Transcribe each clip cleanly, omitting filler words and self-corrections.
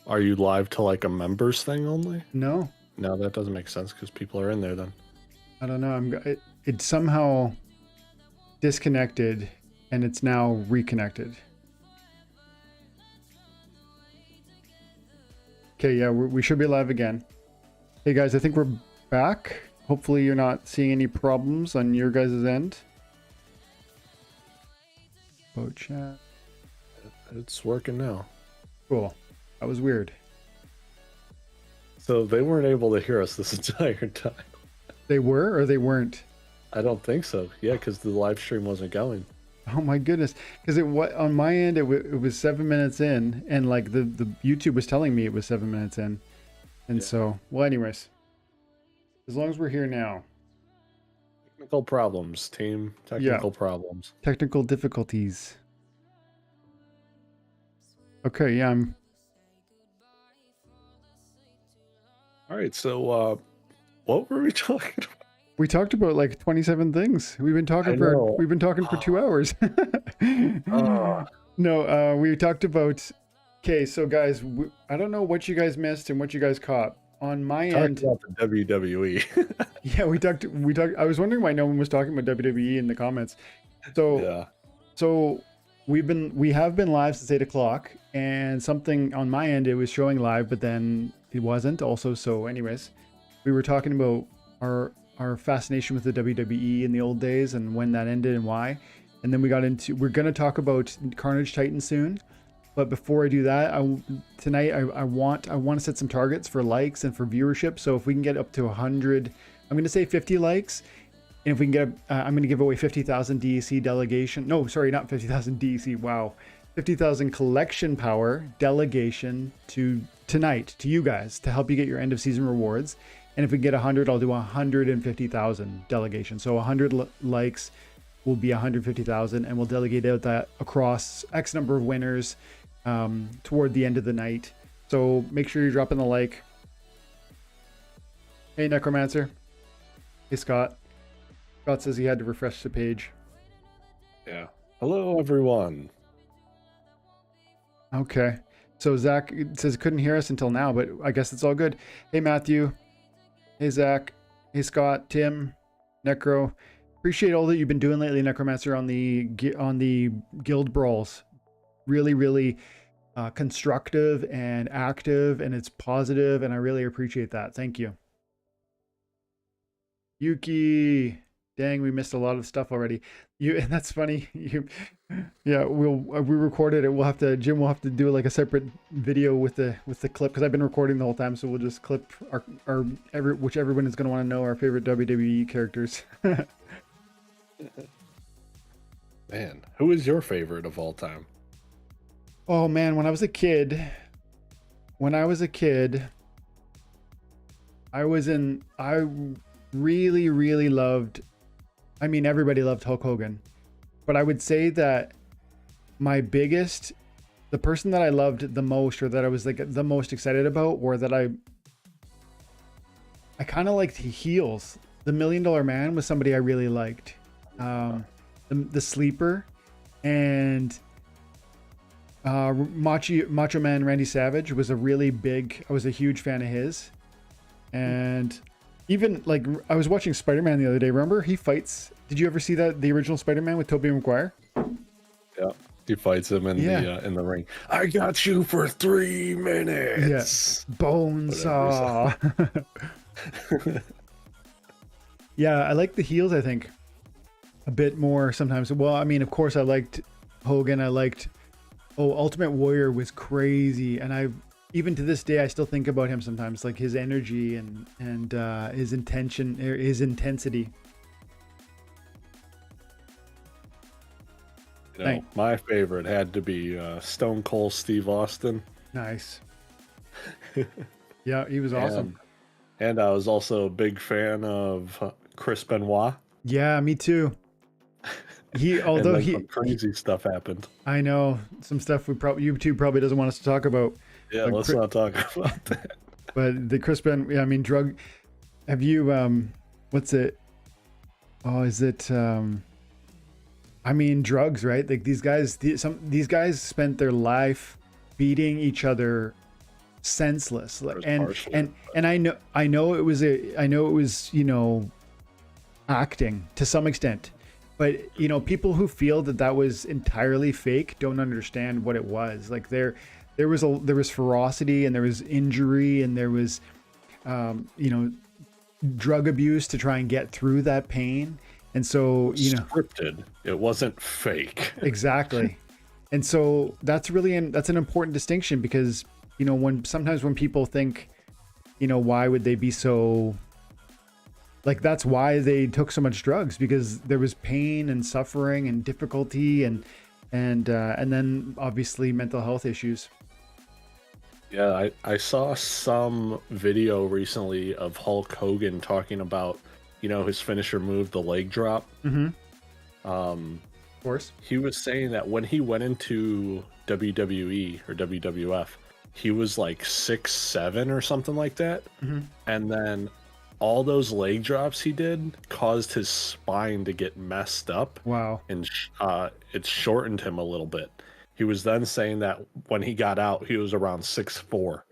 Are you live to like a members thing only? No, No, that doesn't make sense because people are in there then. I don't know. It somehow disconnected and it's now reconnected. Okay, yeah, we should be live again. Hey guys, I think we're back. Hopefully you're not seeing any problems on your guys' end. Oh, chat. It's working now. Cool. That was weird. So they weren't able to hear us this entire time. They were or they weren't? I don't think so. Yeah, because the live stream wasn't going. Oh my goodness. Because on my end, it was 7 minutes in, and like the YouTube was telling me it was 7 minutes in. And so, well, anyways, as long as we're here now. Technical problems, team. Technical problems. Technical difficulties. Okay, yeah, All right, so what were we talking about? we talked about like 27 things. We've been talking for 2 hours. No, we talked about. Okay, so guys, I don't know what you guys missed and what you guys caught. On my end, about the WWE. yeah, we talked. I was wondering why no one was talking about WWE in the comments. So, Yeah. So we have been live since 8 o'clock, and something on my end it was showing live, but then it wasn't. Also, so anyways, we were talking about our fascination with the WWE in the old days and when that ended and why. And then we're gonna talk about Carnage Titan soon. But before I do that, tonight I want to set some targets for likes and for viewership. So if we can get up to 100, I'm going to say 50 likes. And if we can get, I'm going to give away 50,000 DEC delegation. No, sorry, not 50,000 DEC. Wow. 50,000 collection power delegation tonight to you guys to help you get your end of season rewards. And if we get 100, I'll do 150,000 delegation. So 100 likes will be 150,000, and we'll delegate out that across X number of winners toward the end of the night. So make sure you're dropping the like. Hey, Necromancer. Hey, Scott. Scott says he had to refresh the page. Yeah. Hello, everyone. Okay. So Zach says couldn't hear us until now, but I guess it's all good. Hey, Matthew. Hey, Zach. Hey, Scott. Tim. Necro. Appreciate all that you've been doing lately, Necromancer, on the guild brawls. Really constructive and active, and it's positive, and I really appreciate that. Thank you. Yuki. Dang, we missed a lot of stuff already. And that's funny. Yeah, we recorded it. Jim will have to do like a separate video with the clip, because I've been recording the whole time, so we'll just clip which everyone is going to want to know, our favorite WWE characters. Man, who is your favorite of all time? Oh man, when I was a kid, I really loved, I mean, everybody loved Hulk Hogan, but I would say that the person that I loved the most, or that I was like the most excited about, or that I kind of liked heels. The $1 Million Man was somebody I really liked. The Sleeper, and Macho Man Randy Savage was I was a huge fan of his. And even like, I was watching Spider-Man the other day. Remember, he fights, did you ever see the original Spider-Man with Tobey Maguire? Yeah, he fights him in the ring. I got you for 3 minutes. Yes, Bonesaw. Yeah, I like the heels, I think, a bit more sometimes. Well, I mean, of course, I liked Hogan. I liked, Ultimate Warrior was crazy, and even to this day, I still think about him sometimes, like his energy and his intensity. You know, my favorite had to be Stone Cold Steve Austin. Nice. Yeah, he was awesome. And I was also a big fan of Chris Benoit. Yeah, me too. Some crazy stuff happened. I know some stuff YouTube probably doesn't want us to talk about. Yeah, let's not talk about that. But the Chris Ben, yeah, I mean, have you what's it? Oh, is it I mean, drugs, right? Like these guys spent their life beating each other senseless. It was And partially, and I know it was, you know, acting to some extent, but you know, people who feel that that was entirely fake don't understand what it was. Like there was ferocity, and there was injury, and there was you know, drug abuse to try and get through that pain. And so, you know, scripted. It wasn't fake. exactly. And so that's that's an important distinction, because you know, sometimes when people think, you know, why would they be so, like, that's why they took so much drugs, because there was pain and suffering and difficulty, and then obviously mental health issues. Yeah, I saw some video recently of Hulk Hogan talking about, you know, his finisher move, the leg drop. Mm-hmm. Um, Of course. he was saying that when he went into WWE or WWF, he was like 6'7" or something like that. Mm-hmm. And then all those leg drops he did caused his spine to get messed up. Wow. And it shortened him a little bit. He was then saying that when he got out, he was around 6'4".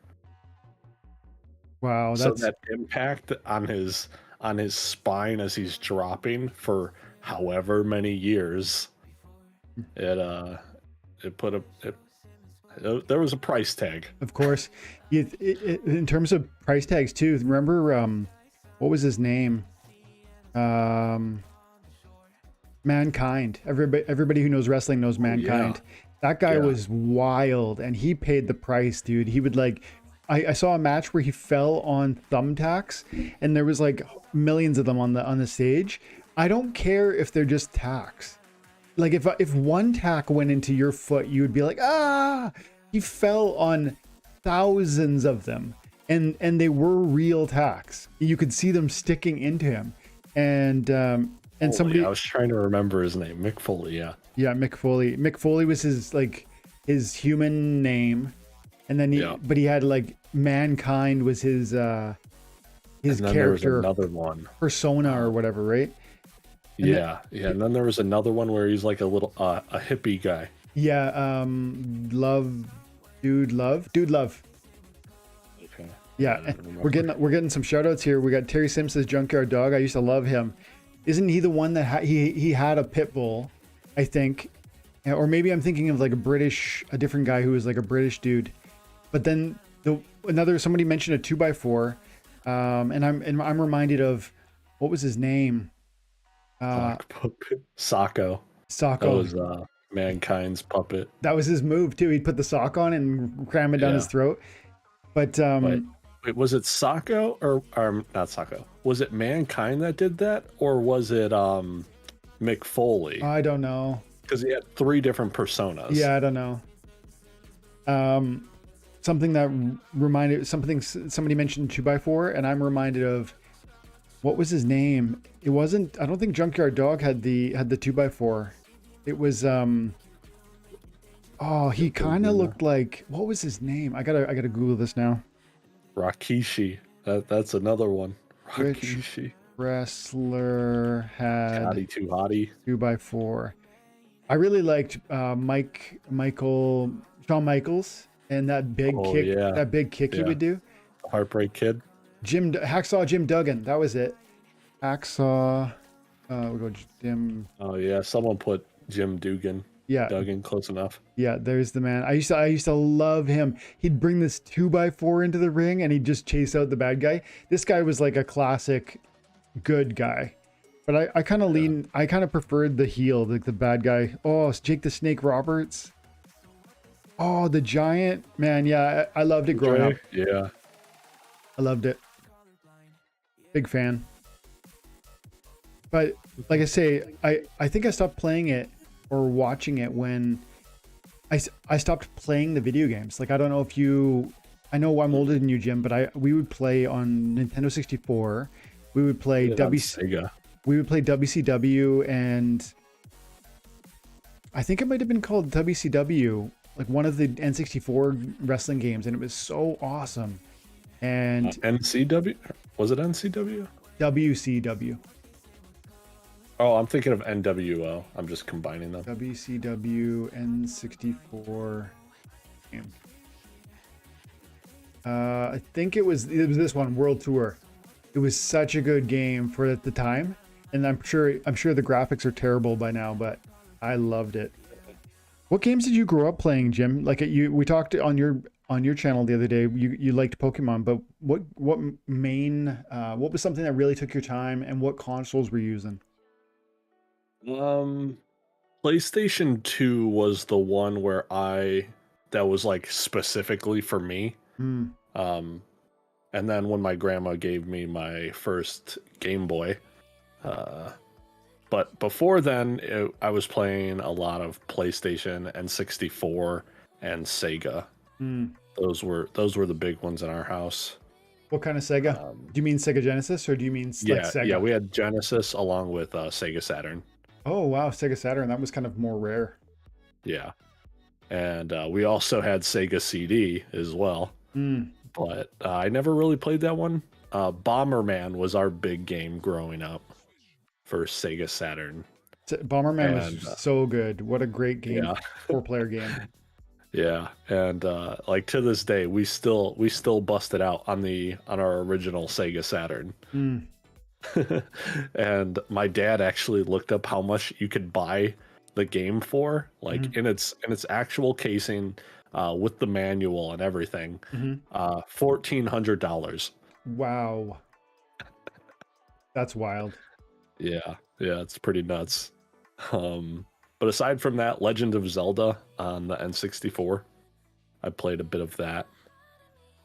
Wow. So That's that impact on his spine as he's dropping for however many years, it put there was a price tag. Of course. In terms of price tags too, remember what was his name? Mankind. Everybody who knows wrestling knows Mankind. Yeah. That guy Yeah. was wild, and he paid the price, dude. He would like, I saw a match where he fell on thumbtacks, and there was like millions of them on the stage. I don't care if they're just tacks. Like if one tack went into your foot, you would be like, ah. He fell on thousands of them, and they were real tacks. You could see them sticking into him, and somebody. I was trying to remember his name, Mick Foley. Yeah. Yeah, Mick Foley. Mick Foley was his human name, and then but he had like Mankind was his And then character, there was another one, persona or whatever, right? yeah. And then there was another one where he's like a little a hippie guy. Yeah, Dude Love. Okay. Yeah, and we're getting some shout outs here. We got Terry Simpson's Junkyard Dog. I used to love him. Isn't he the one that he had a pit bull, I think, or maybe I'm thinking of like a different guy who was like a British dude. But then somebody mentioned a 2x4, and I'm reminded of, what was his name? Socko. That was Mankind's puppet. That was his move too. He'd put the sock on and cram it down his throat. But wait, was it Socko or not Socko? Was it Mankind that did that, or was it Mick Foley? I don't know. Because he had 3 different personas. Yeah, I don't know. Something that reminded somebody mentioned 2x4, and I'm reminded of, what was his name? It wasn't. I don't think Junkyard Dog had the 2x4. It was he kind of looked like, what was his name? I gotta Google this now. Rikishi. That's another one. Which Rikishi. Wrestler had Hottie Too Hottie. 2x4. I really liked Shawn Michaels, and that big kick. Yeah. That big kick he would do. Heartbreak Kid. Hacksaw Jim Duggan. That was it. Hacksaw. We go Jim. Oh yeah, someone put Jim Dugan. Yeah. Duggan, close enough. Yeah, there's the man. I used to love him. He'd bring this 2x4 into the ring, and he'd just chase out the bad guy. This guy was like a classic good guy. But I kind of preferred the heel, like the bad guy. Oh, it's Jake the Snake Roberts. Oh, the Giant. Man, yeah, I loved it growing up. Yeah. I loved it. Big fan. But like I say, I think I stopped playing it or watching it when I stopped playing the video games. Like, I don't know if I know I'm older than you, Jim, but we would play on Nintendo 64. We would play Sega. We would play WCW, and I think it might have been called WCW, like one of the N64 wrestling games, and it was so awesome. And NCW? Was it NCW? WCW. Oh, I'm thinking of NWO. I'm just combining them. WCW N64 game. I think it was this one, World Tour. It was such a good game for at the time, and I'm sure the graphics are terrible by now, but I loved it. What games did you grow up playing, Jim? Like we talked on your channel the other day. You liked Pokemon, but what what was something that really took your time, and what consoles were you using? Um, PlayStation 2 was the one that was like specifically for me. Hmm. Um, and then when my grandma gave me my first Game Boy, uh, but before then, I was playing a lot of PlayStation and 64 and Sega. Hmm. Those were the big ones in our house. What kind of Sega? Um, Do you mean Sega Genesis or do you mean like yeah, Sega? we had Genesis along with Sega Saturn. Oh wow, Sega Saturn. That was kind of more rare. Yeah, and we also had Sega CD as well, Hmm. but I never really played that one. Bomberman was our big game growing up for Sega Saturn, Bomberman was and so good. What a great game, yeah, 4-player game. yeah, and like to this day, we still bust it out on our original Sega Saturn. Hmm. And my dad actually looked up how much you could buy the game for, Hmm. like in its actual casing, with the manual and everything. Hmm. $1,400. Wow, that's wild. Yeah, yeah, it's pretty nuts. But aside from that, Legend of Zelda on the N64, I played a bit of that.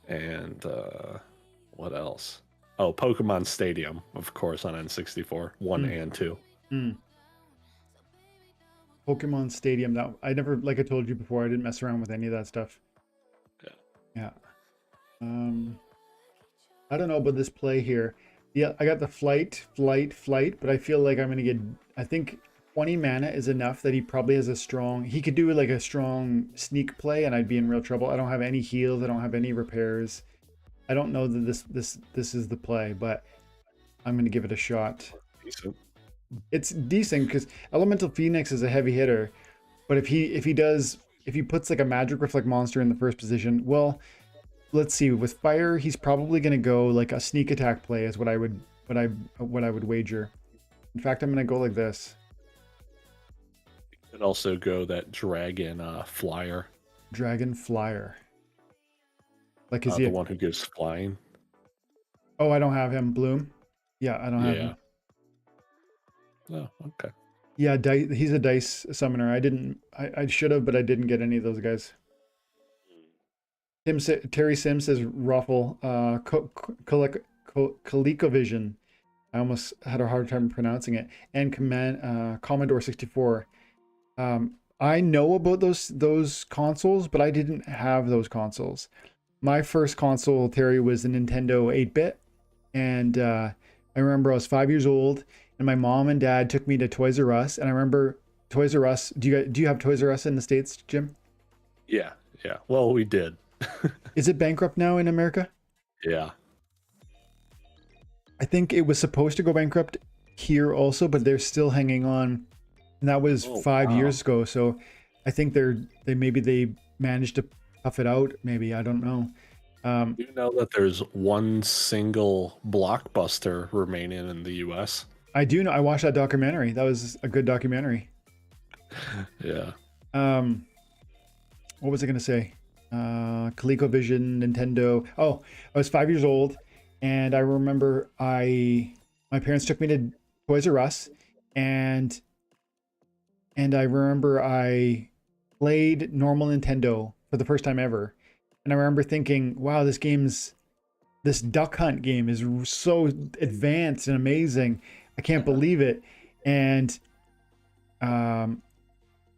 And what else? Oh, Pokemon Stadium, of course, on N64, 1 Hmm. and 2. Hmm. Pokemon Stadium. That I never, like I told you before, I didn't mess around with any of that stuff. Yeah. Yeah. I don't know about this play here. Yeah, I got the flight, but I feel like I'm gonna get. I think 20 mana is enough that he probably has a strong. He could do like a strong sneak play, and I'd be in real trouble. I don't have any heals. I don't have any repairs. I don't know that this is the play, but I'm gonna give it a shot. Decent. It's decent because Elemental Phoenix is a heavy hitter, but if he puts like a Magic Reflect monster in the first position, well, let's see. With fire, he's probably going to go like a sneak attack play is what I would wager. In fact, I'm going to go like this. Could also go that dragon flyer, Dragon Flyer. Like is he the a, one who goes flying. oh, I don't have him. Bloom. Yeah, I don't have Yeah. him. Oh, okay. Yeah, he's a dice summoner. I should have, but I didn't get any of those guys. Terry Sims says Ruffle. ColecoVision. I almost had a hard time pronouncing it. And Commodore 64. I know about those consoles, but I didn't have those consoles. My first console, Terry, was the Nintendo 8-bit, and I remember I was 5 years old, and my mom and dad took me to Toys R Us, and I remember Toys R Us. Do you have Toys R Us in the States, Jim? Yeah, yeah. Well, we did. Is it bankrupt now in America? Yeah. I think it was supposed to go bankrupt here also, but they're still hanging on. And that was Oh, 5 years wow. ago. So I think they managed to puff it out. Maybe, I don't know. You know that there's one single blockbuster remaining in the U.S. I do know. I watched that documentary. That was a good documentary. Yeah. What was I going to say? ColecoVision, Nintendo. Oh, I was 5 years old, and I remember my parents took me to Toys R Us, and I remember I played normal Nintendo for the first time ever, and I remember thinking, "Wow, this Duck Hunt game is so advanced and amazing. I can't believe it." And um,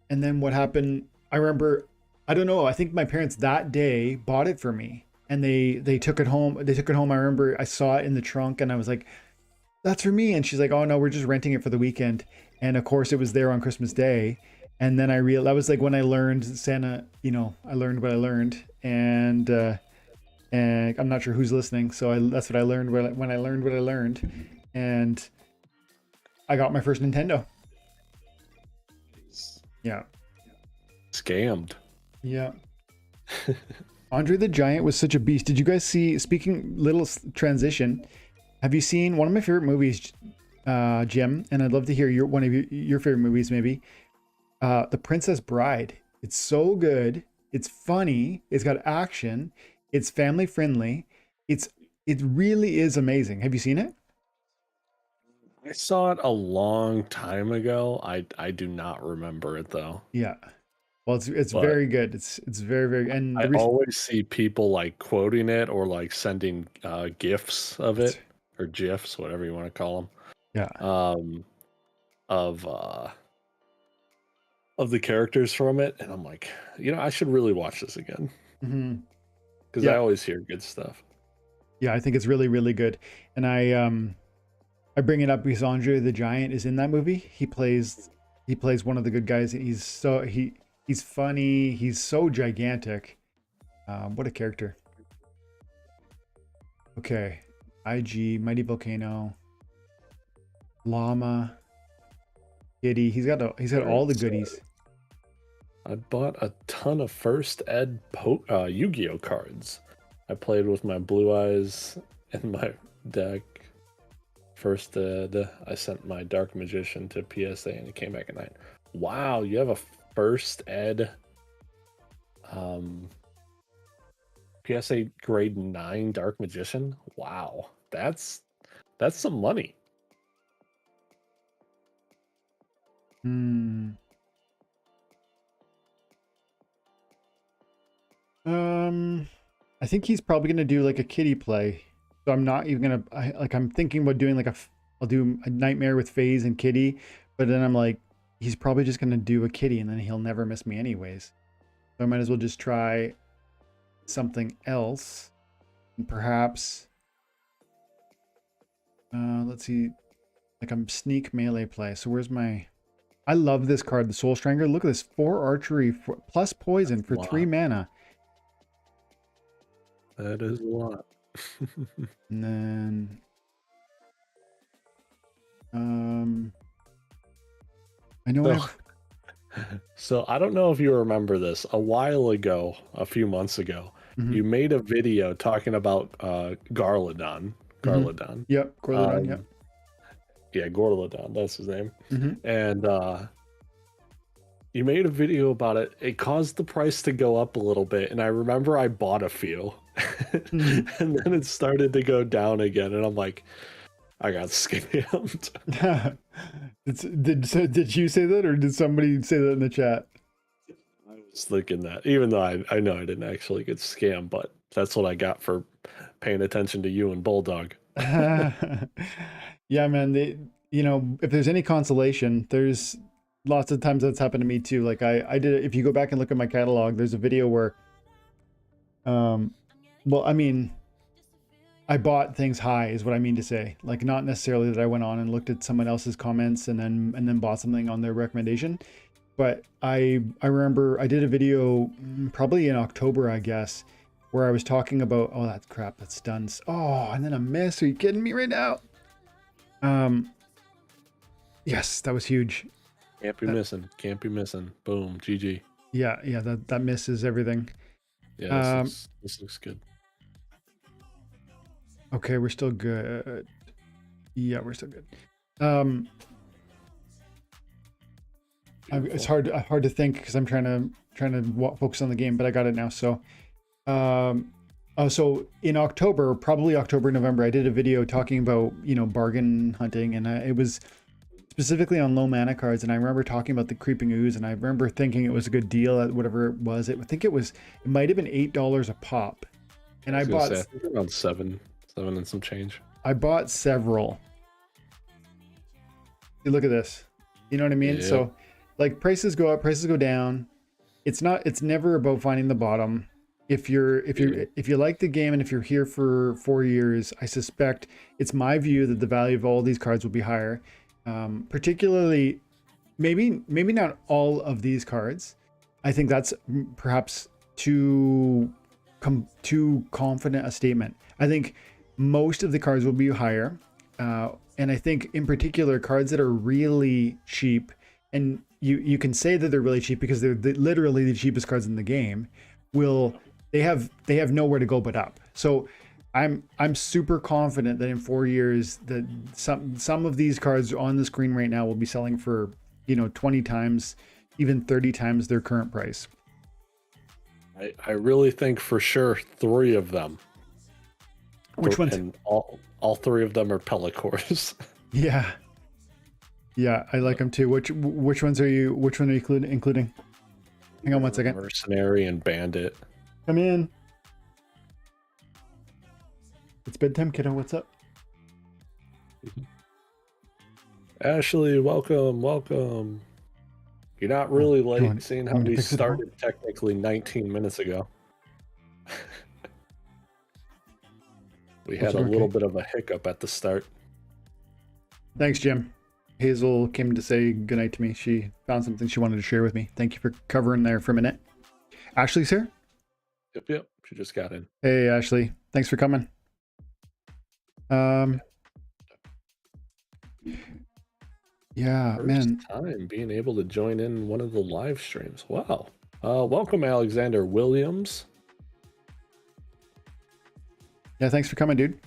and then what happened? I remember, I don't know. I think my parents that day bought it for me, and they took it home. They took it home. I remember I saw it in the trunk, and I was like, "That's for me." And she's like, "Oh no, we're just renting it for the weekend." And of course, it was there on Christmas Day. And then I realized that was like when I learned Santa. I learned what I learned, and I'm not sure who's listening. So that's what I learned when I learned what I learned, and I got my first Nintendo. Yeah. Scammed. Yeah. Andre the Giant was such a beast. Did you guys see, speaking little transition, have you seen one of my favorite movies, Jim? And I'd love to hear one of your favorite movies, maybe. The Princess Bride. It's so good. It's funny. It's got action. It's family friendly. It really is amazing. Have you seen it? I saw it a long time ago. I do not remember it though. Yeah. Well, it's But very good. It's very very and I the reason always see people like quoting it or like sending gifs of it's it or gifs, whatever you want to call yeah. them, of the characters from it, and I'm like, I should really watch this again Hmm. because I Yeah. always hear good stuff. Yeah, I think it's really really good. And I bring it up because Andre the Giant is in that movie. He plays one of the good guys. He's funny. He's so gigantic. What a character. Okay. IG, Mighty Volcano, Llama, Kitty. He's got all the goodies. I bought a ton of first ed Yu-Gi-Oh cards. I played with my Blue Eyes in my deck. First ed, I sent my Dark Magician to PSA and it came back at 9. Wow, you have a first ed PSA grade 9 Dark Magician? Wow. That's some money. Hmm. I think he's probably gonna do like a kitty play. So I'm not even gonna I'm thinking about doing I'll do a nightmare with FaZe and Kitty, but then I'm like, he's probably just gonna do a kitty and then he'll never miss me anyways. So I might as well just try something else. And perhaps let's see, like I'm sneak melee play. So where's my I love this card, the Soul Strangler. Look at this, 4 archery plus poison for 3 mana. That is a lot. And then I know I have... So I don't know if you remember this. A while ago, a few months ago, you made a video talking about Garladon. Garladon. Yep, Garladon, yep. Yeah, Garladon, that's his name. And you made a video about it. It caused the price to go up a little bit, and I remember I bought a few. And then it started to go down again, and I'm like, I got scammed. Did you say that, or did somebody say that in the chat? I was thinking that, even though I know I didn't actually get scammed, but that's what I got for paying attention to you and Bulldog. Yeah, man. If there's any consolation, there's lots of times that's happened to me too. Like I did. If you go back and look at my catalog, there's a video where, well, I mean, I bought things high is what I mean to say. Like not necessarily that I went on and looked at someone else's comments and then bought something on their recommendation. But I remember I did a video probably in October, I guess, where I was talking about, oh, that's crap, that's done. Oh, and then a miss. Are you kidding me right now? Yes, that was huge. Can't be missing. Can't be missing. Boom. GG. Yeah, that misses everything. Yeah, this looks good. Okay, we're still good. Yeah, we're still good. It's hard to think because I'm trying to focus on the game, but I got it now. So, so in October, probably October, November, I did a video talking about bargain hunting, and it was specifically on low mana cards. And I remember talking about the Creeping Ooze, and I remember thinking it was a good deal at whatever it was. I think it might have been $8 a pop, and I bought around seven and some change. I bought several. You look at this. You know what I mean? Yeah. So like prices go up, prices go down. It's never about finding the bottom. If you like the game and if you're here for 4 years, I suspect it's my view that the value of all these cards will be higher. Particularly, maybe not all of these cards. I think that's perhaps too confident a statement. I think most of the cards will be higher. And I think in particular cards that are really cheap, and you can say that they're really cheap because they're literally the cheapest cards in the game, will they have nowhere to go but up. So I'm super confident that in 4 years that some of these cards on the screen right now will be selling for, 20 times, even 30 times their current price. I really think for sure 3 of them. Which ones? And all 3 of them are Pellicors. Yeah. Yeah, I like them too. Which one are you including? Hang on one second. Mercenary and Bandit. Come in. It's bedtime, kiddo. What's up? Ashley, welcome. You're not really late, seeing how we started technically 19 minutes ago. We had a little bit of a hiccup at the start. Thanks, Jim. Hazel came to say goodnight to me. She found something she wanted to share with me. Thank you for covering there for a minute. Ashley's here? Yep. She just got in. Hey, Ashley. Thanks for coming. Yeah, First man. time being able to join in one of the live streams. Wow. Welcome, Alexander Williams. Yeah, thanks for coming, dude.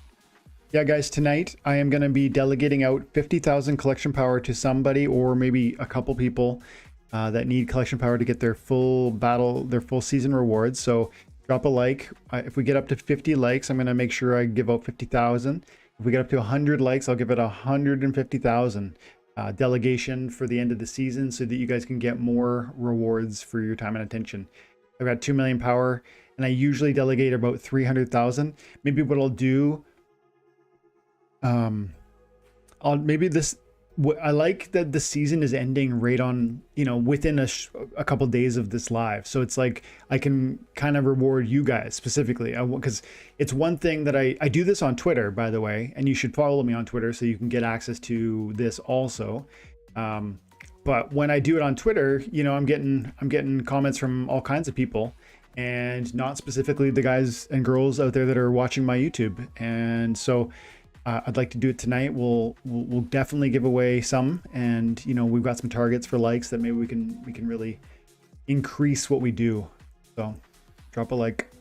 Yeah, guys, tonight I am going to be delegating out 50,000 collection power to somebody or maybe a couple people that need collection power to get their full season rewards. So drop a like. If we get up to 50 likes, I'm going to make sure I give out 50,000. If we get up to 100 likes, I'll give it 150,000 delegation for the end of the season so that you guys can get more rewards for your time and attention. I've got 2 million power and I usually delegate about 300,000. Maybe what I'll do, I like that the season is ending right on, within a couple days of this live. So it's like I can kind of reward you guys specifically, because it's one thing that I do this on Twitter, by the way, and you should follow me on Twitter so you can get access to this also. But when I do it on Twitter, I'm getting comments from all kinds of people, and not specifically the guys and girls out there that are watching my YouTube. And so I'd like to do it tonight. We'll definitely give away some, and we've got some targets for likes that maybe we can really increase what we do. So drop a like.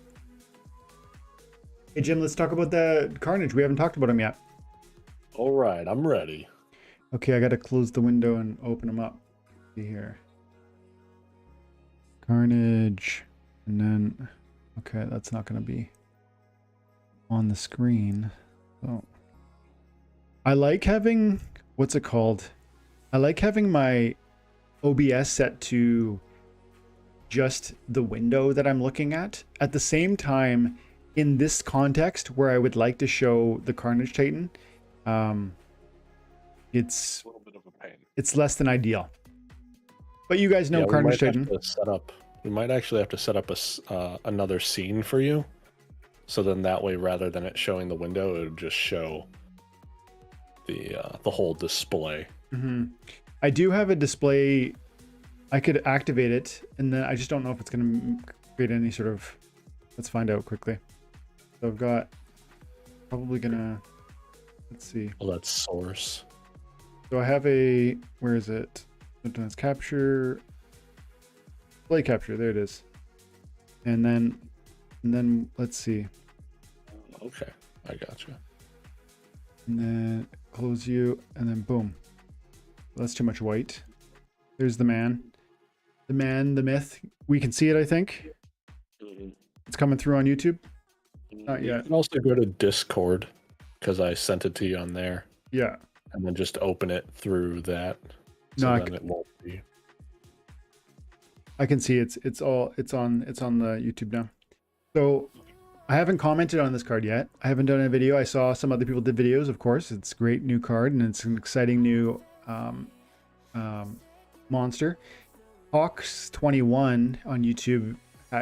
Hey Jim, let's talk about the Carnage. We haven't talked about him yet. All right, I'm ready. Okay, I got to close the window and open them up. See here. Carnage, and then okay, that's not going to be on the screen. So I like having, what's it called? I like having my OBS set to just the window that I'm looking at. At the same time, in this context where I would like to show the Carnage Titan, it's a little bit of a pain. It's less than ideal. But you guys know Carnage Titan. We might actually have to set up another scene for you. So then that way, rather than it showing the window, it would just show the whole display. Mm-hmm. I do have a display. I could activate it, and then I just don't know if it's going to create any sort of. Let's find out quickly. So I've got probably gonna. Let's see. Well, that's source. So I have a. Where is it? Sometimes capture. Display capture. There it is. And then let's see. Okay, I gotcha. And then close you, and then boom. That's too much white. There's the man. The man, the myth. We can see it, I think. Mm-hmm. It's coming through on YouTube. Not yet. You can also go to Discord, because I sent it to you on there. Yeah. And then just open it through that. So no, then it won't be. I can see it's on the YouTube now. So I haven't commented on this card yet. I haven't done a video. I saw some other people did videos, of course. It's a great new card, and it's an exciting new monster. Hawks21 on YouTube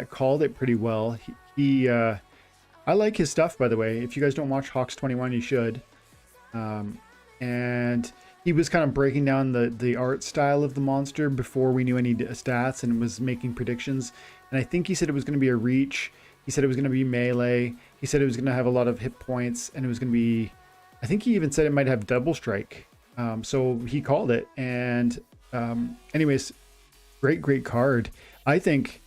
called it pretty well. I like his stuff, by the way. If you guys don't watch Hawks21, you should. And he was kind of breaking down the art style of the monster before we knew any stats, and was making predictions. And I think he said it was going to be a reach. He said it was going to be melee. He said it was going to have a lot of hit points, and it was going to be, I think he even said it might have double strike. So he called it. And anyways, great card. I think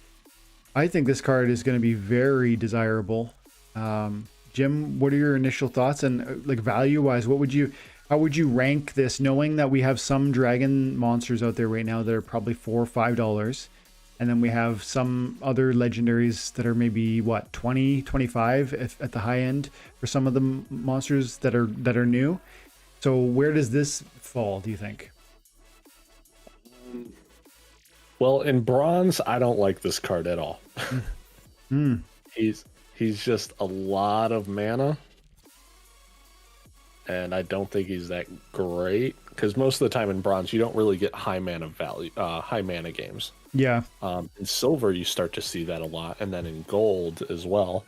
I think this card is going to be very desirable. Jim, what are your initial thoughts? And like value wise, how would you rank this, knowing that we have some dragon monsters out there right now that are probably $4 or $5, and then we have some other legendaries that are maybe what, 20, 25 at the high end for some of the monsters that are new. So where does this fall, do you think? Well, in bronze, I don't like this card at all. Mm. He's just a lot of mana, and I don't think he's that great because most of the time in bronze you don't really get high mana value, high mana games. Yeah. In silver you start to see that a lot, and then in gold as well.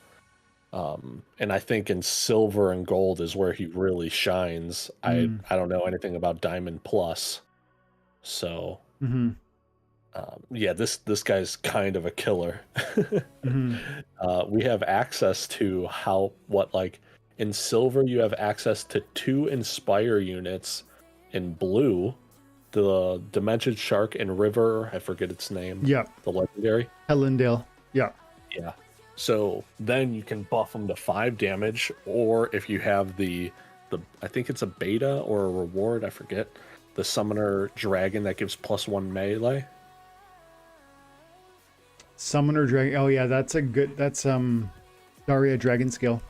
And I think in silver and gold is where he really shines. I don't know anything about Diamond Plus, so yeah, this guy's kind of a killer. We have access to like in silver you have access to 2 Inspire units. In blue, the Dimension Shark and River, I forget its name. Yeah. The legendary. Helendale. Yeah. Yeah. So then you can buff them to 5 damage, or if you have the I think it's a beta or a reward, I forget. The Summoner Dragon that gives +1 melee. Summoner Dragon. Oh yeah, that's Daria Dragon skill.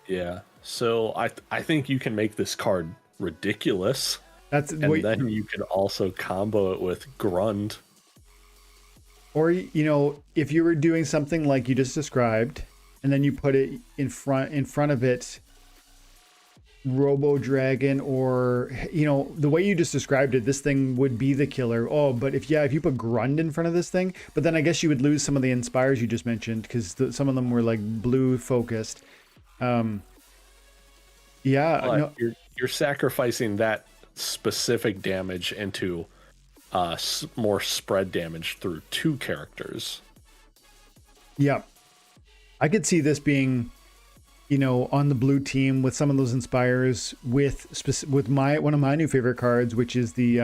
Yeah. So I think you can make this card ridiculous. Then you can also combo it with Grund. Or, you know, if you were doing something like you just described, and then you put it in front of it, Robo Dragon, or, you know, the way you just described it, this thing would be the killer. Oh, but if you put Grund in front of this thing, but then I guess you would lose some of the Inspires you just mentioned, because some of them were like blue focused. You're sacrificing that specific damage into more spread damage through 2 characters. Yeah, I could see this being, you know, on the blue team with some of those Inspires with one of my new favorite cards, which is the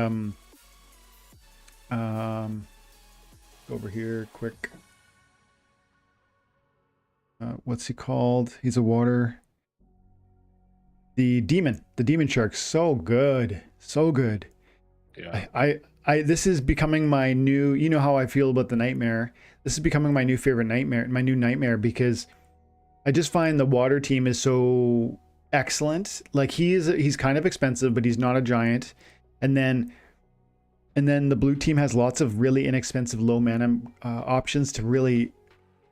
over here quick. What's he called? He's a water. The demon shark. So good. Yeah. This is becoming my new, you know how I feel about the nightmare. This is becoming my new favorite nightmare, my new nightmare, because I just find the water team is so excellent. Like he's kind of expensive, but he's not a giant. And then the blue team has lots of really inexpensive low mana options to really,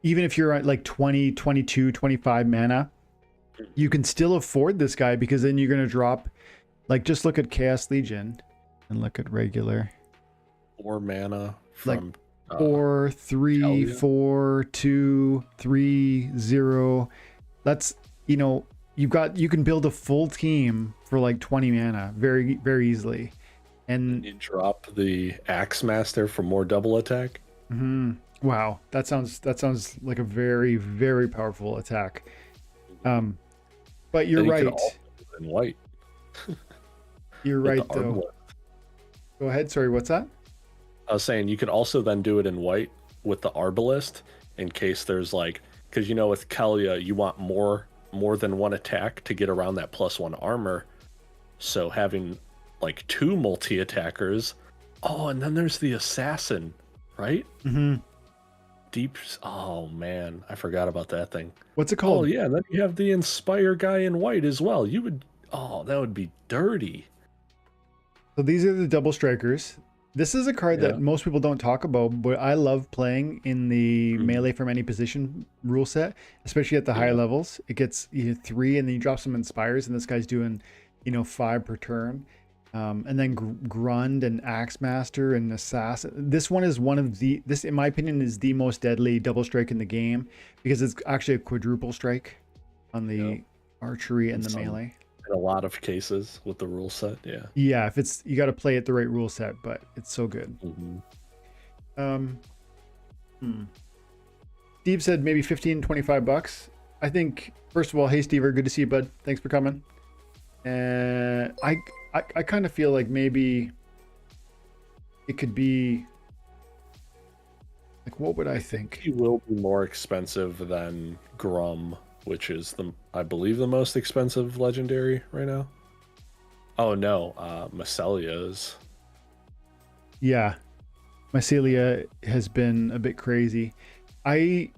even if you're at like 20, 22, 25 mana, you can still afford this guy, because then you're going to drop, like, just look at Chaos Legion and look at regular. 4 mana from like 4, 3, 4, 2, 3, 0. That's, you know, you can build a full team for like 20 mana very, very easily. And you drop the Axe Master for more double attack. Wow, that sounds like a very, very powerful attack. But you're right. In white. You're right though. Go ahead. Sorry, what's that? I was saying you could also then do it in white with the Arbalist, in case there's like, because you know with Kelia you want more than one attack to get around that +1 armor. So having like 2 multi-attackers. Oh, and then there's the Assassin, right? Deep. Oh man, I forgot about that thing. What's it called? Oh yeah, and then you have the Inspire guy in white as well. That would be dirty. So these are the double strikers. This is a card that most people don't talk about, but I love playing in the melee from any position rule set, especially at the higher levels. It gets 3, and then you drop some Inspires, and this guy's doing, 5 per turn. And then Grund and Axe Master and Assassin. This one is this, in my opinion, is the most deadly double strike in the game, because it's actually a quadruple strike on the archery and the melee. In a lot of cases with the rule set, yeah, if it's, you got to play it the right rule set, but it's so good. Steve said maybe 15, 25 bucks. I think, first of all, hey Steve, good to see you, bud. Thanks for coming. I kind of feel like maybe it could be Like, what would I think? He will be more expensive than Grum, which is I believe the most expensive legendary right now. Oh no, Mycelia is. Yeah, Mycelia has been a bit crazy. I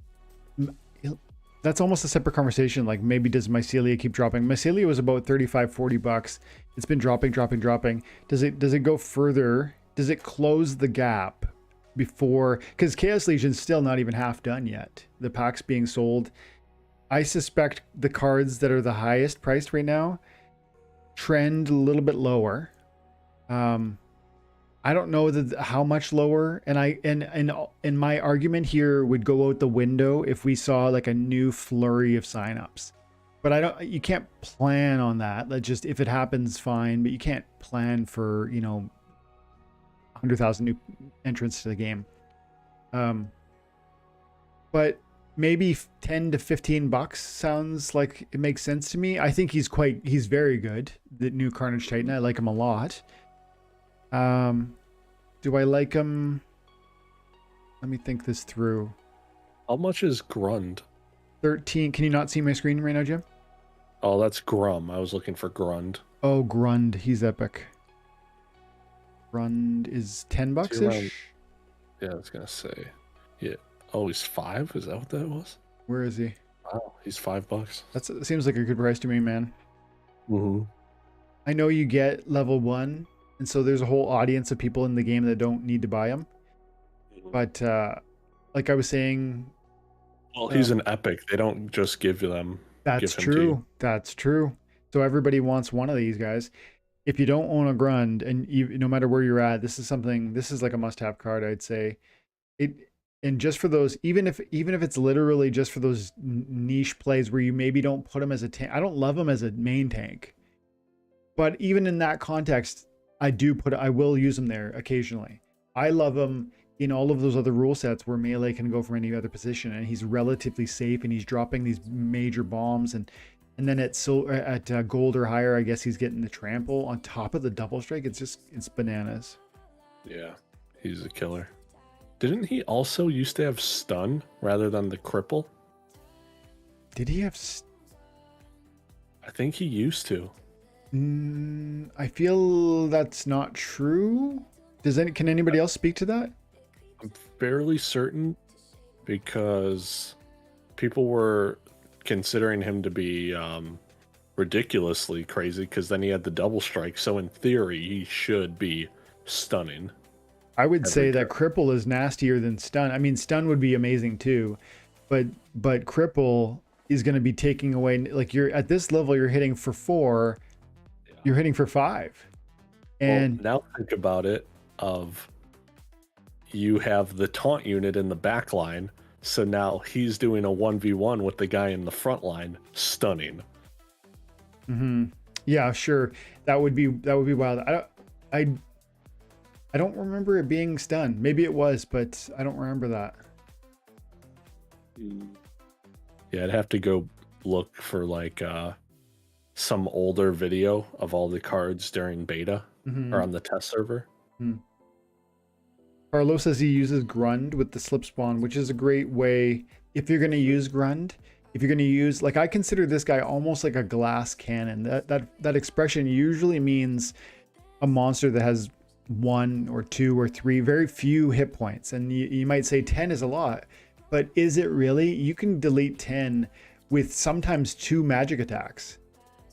that's almost a separate conversation. Like, maybe does Mycelia keep dropping? Mycelia was about 35, 40 bucks. It's been dropping. Does it go further? Does it close the gap before? Because Chaos Legion's still not even half done yet. The packs being sold. I suspect the cards that are the highest priced right now trend a little bit lower. I don't know how much lower, and my argument here would go out the window if we saw like a new flurry of signups. But you can't plan on that. That just, if it happens, fine, but you can't plan for, 100,000 new entrants to the game. But maybe 10 to 15 bucks sounds like it makes sense to me. I think he's very good. The new Carnage Titan, I like him a lot. Do I like him? Let me think this through. How much is Grund? 13. Can you not see my screen right now, Jim? Oh, that's Grum. I was looking for Grund. Oh, Grund. He's epic. Grund is 10 bucks-ish? Yeah, I was going to say. Yeah. Oh, he's 5? Is that what that was? Where is he? Wow, he's $5. That seems like a good price to me, man. Mm-hmm. I know you get level 1, and so there's a whole audience of people in the game that don't need to buy them. But like I was saying... Well, he's an epic. They don't just give them. That's true. That's true. So everybody wants one of these guys. If you don't own a Grund, and no matter where you're at, this is like a must-have card, I'd say. And just for those, even if it's literally just for those niche plays where you maybe don't put him as a tank. I don't love him as a main tank. But even in that context, I will use him there occasionally. I love him in all of those other rule sets where melee can go from any other position, and he's relatively safe, and he's dropping these major bombs, and then at gold or higher, I guess he's getting the trample on top of the double strike. It's bananas. Yeah, he's a killer. Didn't he also used to have stun rather than the cripple? Did he have? I think he used to. I feel that's not true. Can anybody else speak to that? I'm fairly certain, because people were considering him to be ridiculously crazy, because then he had the double strike. So in theory, he should be stunning. I would say that cripple is nastier than stun. I mean, stun would be amazing too, but cripple is going to be taking away. Like, you're at this level, you're hitting for 4, you're hitting for 5. And now think about it. You have the taunt unit in the back line, so now he's doing a 1v1 with the guy in the front line, stunning. Yeah, sure. That would be wild. I don't remember it being stunned. Maybe it was, but I don't remember that. Yeah, I'd have to go look for like some older video of all the cards during beta or on the test server. Carlos says he uses Grund with the slip spawn, which is a great way if you're going to use Grund. If you're going to use, like, I consider this guy almost like a glass cannon. That expression usually means a monster that has 1 or 2 or 3, very few hit points. And you might say 10 is a lot, but is it really? You can delete 10 with sometimes 2 magic attacks.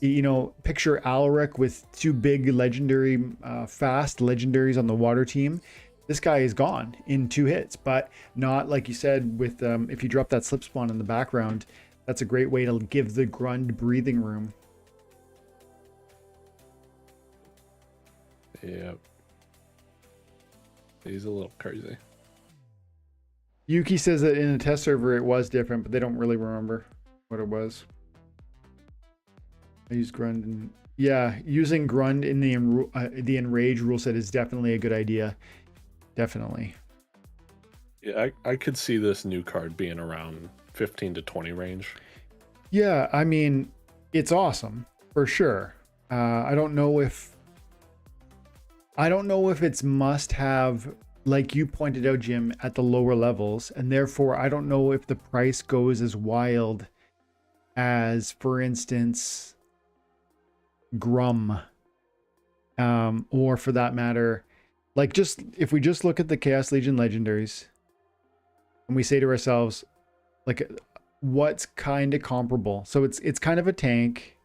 Picture Alaric with 2 big legendary, fast legendaries on the water team. This guy is gone in 2 hits, but not like you said with if you drop that slip spawn in the background. That's a great way to give the Grund breathing room. Yep. He's a little crazy. Yuki says that in a test server it was different, but they don't really remember what it was. I use Grund, and yeah, using Grund in the Enrage rule set is definitely a good idea. Definitely. Yeah, I could see this new card being around 15 to 20 range. Yeah, I mean, it's awesome for sure. I don't know if it's must have like you pointed out, Jim, at the lower levels, and therefore I don't know if the price goes as wild as, for instance, Grum, or for that matter, like just if we just look at the Chaos Legion legendaries, and we say to ourselves, like, what's kind of comparable? So it's kind of a tank.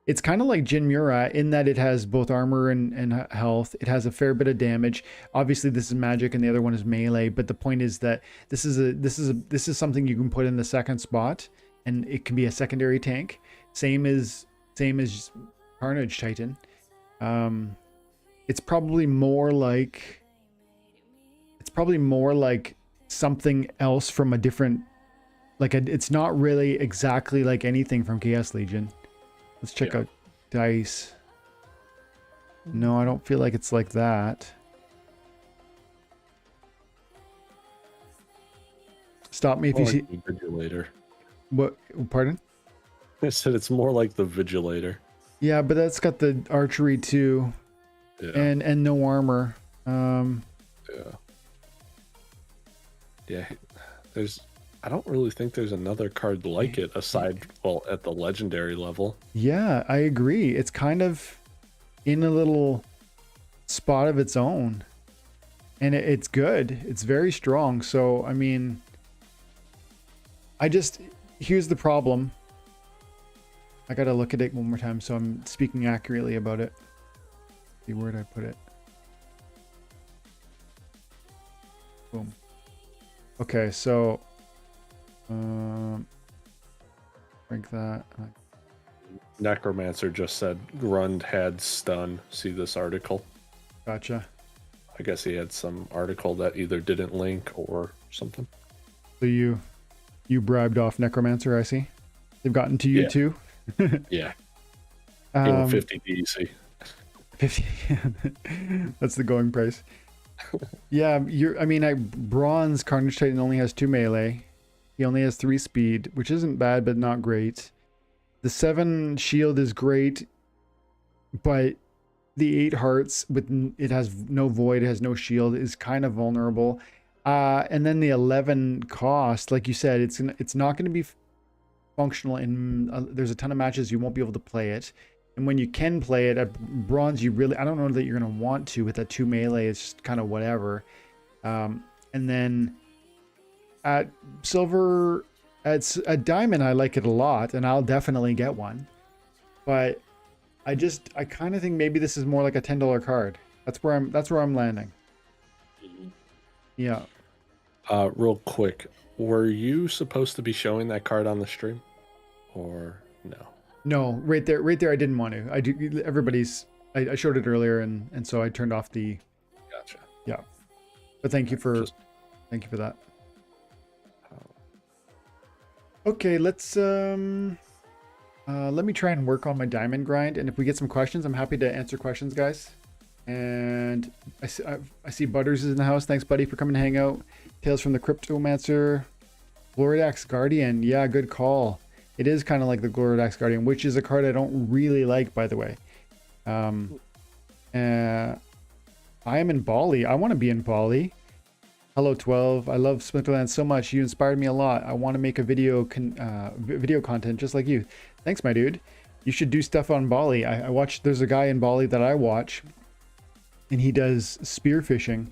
It's kind of like Jin Mura in that it has both armor and health. It has a fair bit of damage. Obviously, this is magic, and the other one is melee. But the point is that this is something you can put in the second spot, and it can be a secondary tank. Same as Carnage Titan. It's probably more like something else from a different, it's not really exactly like anything from Chaos Legion. Let's check out dice. No, I don't feel like it's like that. Stop me if you see. The Vigilator. What? Pardon? I said it's more like the Vigilator. Yeah, but that's got the archery too, and no armor. Yeah. I don't really think there's another card like it aside, well, at the legendary level. Yeah, I agree. It's kind of in a little spot of its own, and it's good. It's very strong. So, I mean, here's the problem. I got to look at it one more time so I'm speaking accurately about it. Let's see, where did I put it? Boom. Okay, so break that. Necromancer just said Grund had stun. See this article? Gotcha. I guess he had some article that either didn't link or something. So you bribed off Necromancer, I see. They've gotten to you too? Yeah. 50 DC. 50. That's the going price. Yeah, Bronze Carnage Titan only has 2 melee. He only has 3 speed, which isn't bad, but not great. The 7 shield is great, but the 8 hearts it has no void, it has no shield, is kind of vulnerable. And then the 11 cost, like you said, it's not going to be functional in. There's a ton of matches you won't be able to play it. And when you can play it at bronze, I don't know that you're going to want to with that 2 melee. It's just kind of whatever. And then at silver, at diamond, I like it a lot, and I'll definitely get one. But I kind of think maybe this is more like a $10 card. That's where I'm landing. Yeah. Real quick, were you supposed to be showing that card on the stream, or no? No, right there. I didn't want to. I showed it earlier, and so I turned off the. Gotcha. Yeah, but thank you for that. Okay, let's let me try and work on my diamond grind, and if we get some questions, I'm happy to answer questions, guys. And I see Butters is in the house. Thanks, buddy, for coming to hang out. Tales from the Cryptomancer, Gloridax Guardian. Yeah, good call. It is kind of like the Gloridax Guardian, which is a card I don't really like, by the way. I am in Bali. I want to be in Bali. Hello, 12. I love Splinterlands so much. You inspired me a lot. I want to make a video content just like you. Thanks, my dude. You should do stuff on Bali. I watch. There's a guy in Bali that I watch, and he does spearfishing,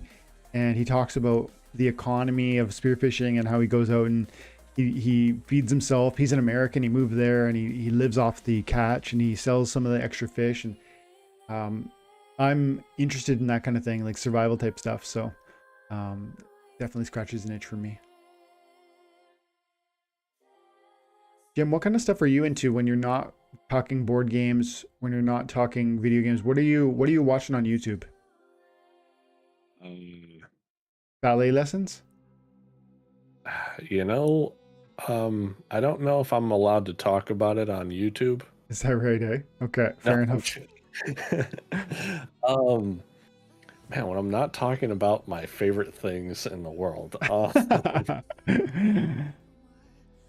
and he talks about the economy of spearfishing and how he goes out and he feeds himself. He's an American. He moved there and he lives off the catch, and he sells some of the extra fish. And I'm interested in that kind of thing, like survival type stuff. So definitely scratches an itch for me. Jim, what kind of stuff are you into when you're not talking board games, when you're not talking video games? What are you watching on YouTube? Ballet lessons? You know, I don't know if I'm allowed to talk about it on YouTube. Is that right, eh? Okay, fair enough. Man, when I'm not talking about my favorite things in the world.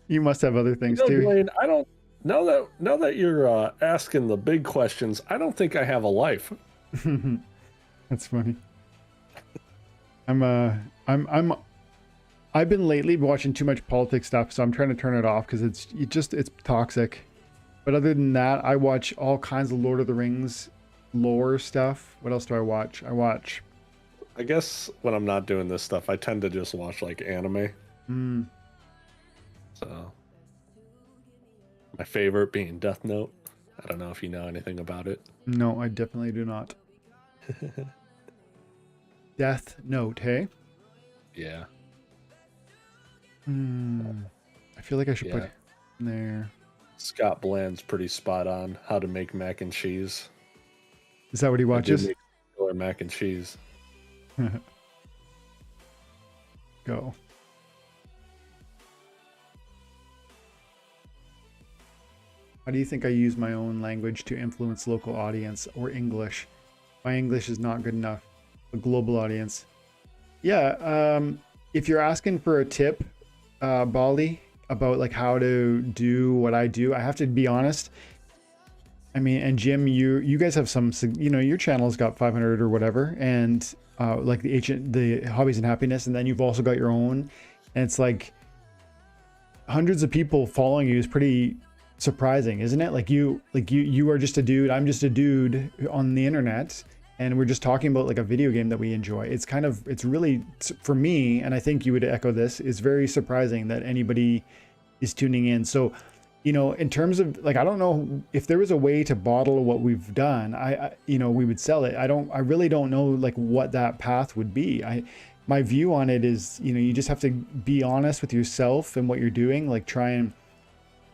You must have other things too. Dwayne, I don't know that you're asking the big questions. I don't think I have a life. That's funny. I'm I've been lately watching too much politics stuff, so I'm trying to turn it off because it's toxic. But other than that, I watch all kinds of Lord of the Rings lore stuff. What else do I watch? I guess when I'm not doing this stuff, I tend to just watch like anime. Mm, So my favorite being Death Note. I don't know if you know anything about it. no, I definitely do not. Death Note, hey? Yeah. I feel like I should put Yeah. it in there. Scott Bland's pretty spot on how to make mac and cheese. Is that what he I do watches? make killer mac and cheese. Go. How do you think I use my own language to influence local audience or English? My English is not good enough. A global audience. Yeah, if you're asking for a tip, Bali, about like how to do what I do, I have to be honest. I mean, and Jim, you guys have some, your channel's got 500 or whatever, and like the hobbies and happiness, and then you've also got your own, and it's like hundreds of people following you is pretty surprising, isn't it? Like you are just a dude, I'm just a dude on the internet, and we're just talking about like a video game that we enjoy. It's really, for me, and I think you would echo this, is very surprising that anybody is tuning in. So, in terms of like, I don't know if there was a way to bottle what we've done, we would sell it. I really don't know like what that path would be. My view on it is, you just have to be honest with yourself and what you're doing. Like try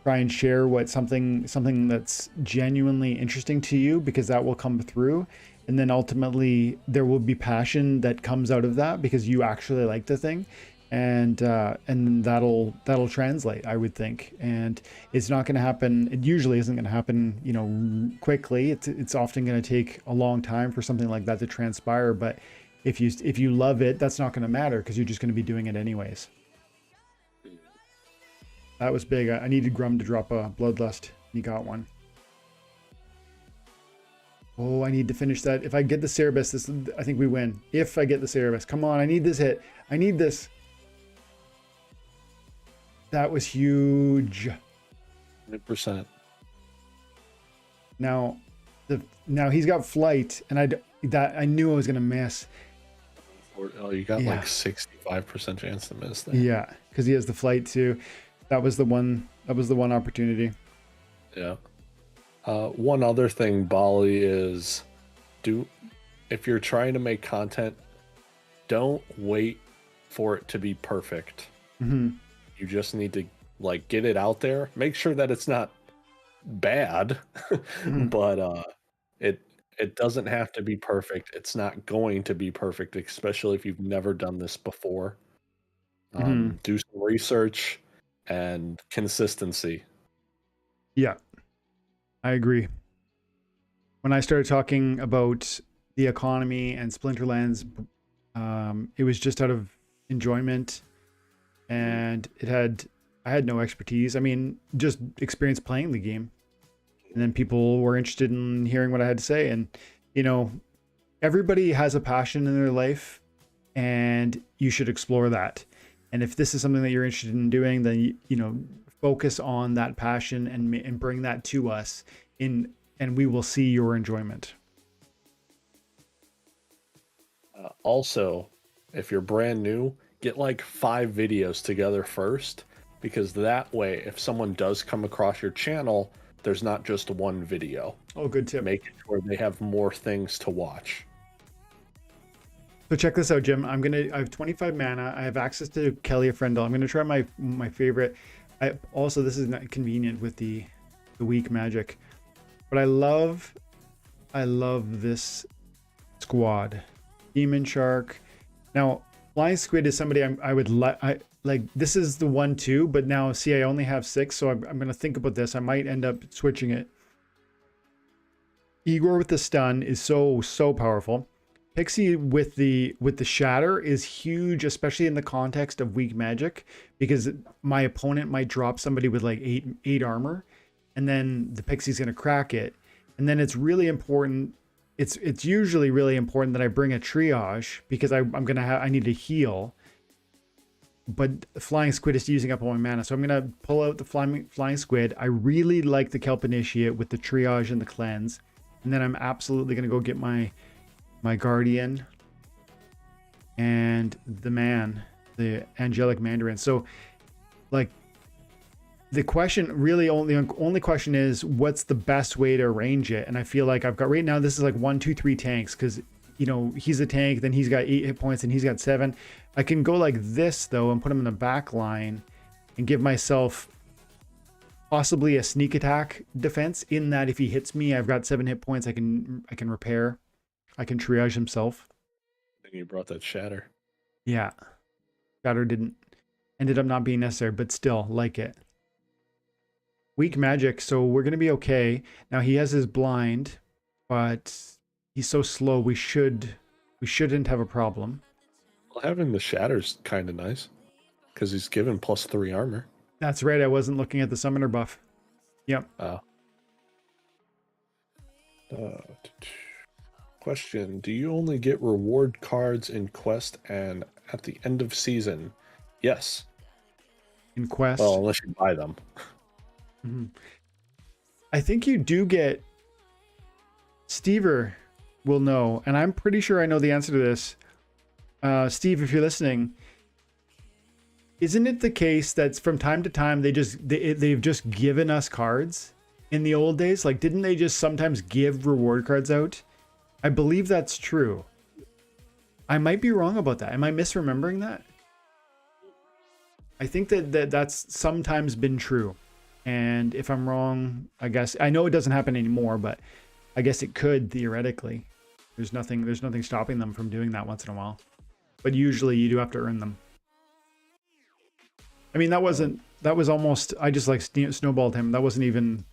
and share something that's genuinely interesting to you, because that will come through. And then ultimately there will be passion that comes out of that because you actually like the thing. And that'll translate, I would think. And it's not going to happen. It usually isn't going to happen, quickly. It's often going to take a long time for something like that to transpire. But if you love it, that's not going to matter because you're just going to be doing it anyways. That was big. I needed Grum to drop a Bloodlust. He got one. Oh, I need to finish that. If I get the Cerebus, I think we win. If I get the Cerebus. Come on, I need this hit. I need this. That was huge. 100%. Now he's got flight, and I knew I was gonna miss. Oh, you got like 65% chance to miss that. Yeah, because he has the flight too. That was the one opportunity. Yeah. One other thing, Bali, is if you're trying to make content, don't wait for it to be perfect. Mm-hmm. You just need to like get it out there. Make sure that it's not bad, but it doesn't have to be perfect. It's not going to be perfect, especially if you've never done this before. Do some research and consistency. Yeah, I agree. When I started talking about the economy and Splinterlands, it was just out of enjoyment, and I had no expertise. I mean, just experience playing the game. And then people were interested in hearing what I had to say. And, everybody has a passion in their life, and you should explore that. And if this is something that you're interested in doing, then, focus on that passion and bring that to us, and we will see your enjoyment. Also, if you're brand new, get like 5 videos together first, because that way, if someone does come across your channel, there's not just one video. Oh, good tip. Make sure they have more things to watch. So check this out, Jim. I have 25 mana. I have access to Kelly Friendle. I'm gonna try my favorite. This is not convenient with the weak magic, but I love this squad. Demon Shark. Now, Flying Squid is somebody I would like. This is the 1-2, but now see, I only have 6, so I'm going to think about this. I might end up switching it. Igor with the stun is so powerful. Pixie with the shatter is huge, especially in the context of weak magic, because my opponent might drop somebody with like 8 armor, and then the Pixie's going to crack it. And then it's really important it's usually really important that I bring a triage because I need to heal. But Flying Squid is using up all my mana, so I'm gonna pull out the Flying Squid. I really like the Kelp Initiate with the triage and the cleanse, and then I'm absolutely gonna go get my Guardian and the Angelic Mandarin. So, like, the question really only question is what's the best way to arrange it, and I feel like I've got right now this is like 1, 2, 3 tanks because he's a tank, then he's got 8 hit points and he's got 7. I can go like this though and put him in the back line and give myself possibly a sneak attack defense in that if he hits me, I've got 7 hit points. I can repair. I can triage himself. And you brought that shatter. Yeah. Shatter ended up not being necessary, but still like it. Weak magic, so we're gonna be okay. Now he has his blind, but he's so slow we shouldn't have a problem. Well, having the shatter's kind of nice because he's given +3 armor. That's right. I wasn't looking at the summoner buff. Yep. Question: do you only get reward cards in quest and at the end of season? Yes. In quest. Well, unless you buy them. Mm-hmm. I think you do get. Stever will know, and I'm pretty sure I know the answer to this. Steve, if you're listening, isn't it the case that from time to time they've just given us cards in the old days? Like, didn't they just sometimes give reward cards out? I believe that's true. I might be wrong about that. Am I misremembering that? I think that's sometimes been true. And if I'm wrong, I guess I know it doesn't happen anymore, but I guess it could theoretically. There's nothing stopping them from doing that once in a while. But usually you do have to earn them. I mean, that was almost, I just like snowballed him. That wasn't even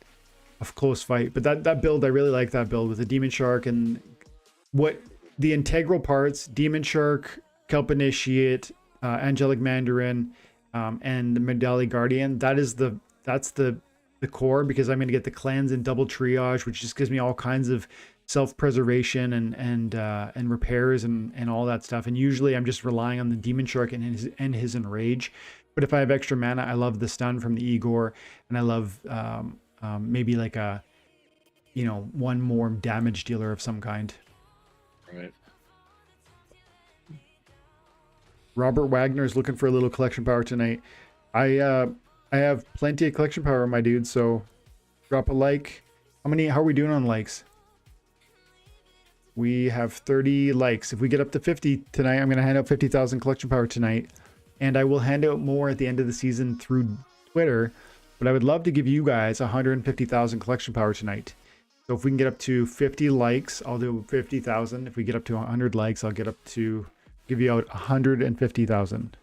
a close fight. But that build, I really like that build with the Demon Shark and what the integral parts, Demon Shark, Kelp Initiate, Angelic Mandarin, and the Medalli Guardian. That's the core, because I'm going to get the cleanse and double triage, which just gives me all kinds of self-preservation and repairs and all that stuff. And usually I'm just relying on the Demon Shark and his Enrage. But if I have extra mana, I love the stun from the Igor, and I love maybe like a one more damage dealer of some kind. Right. Robert Wagner is looking for a little collection power tonight. I have plenty of collection power, my dude, so drop a like. How are we doing on likes? We have 30 likes. If we get up to 50 tonight, I'm going to hand out 50,000 collection power tonight. And I will hand out more at the end of the season through Twitter. But I would love to give you guys 150,000 collection power tonight. So if we can get up to 50 likes, I'll do 50,000. If we get up to 100 likes, I'll give you out 150,000.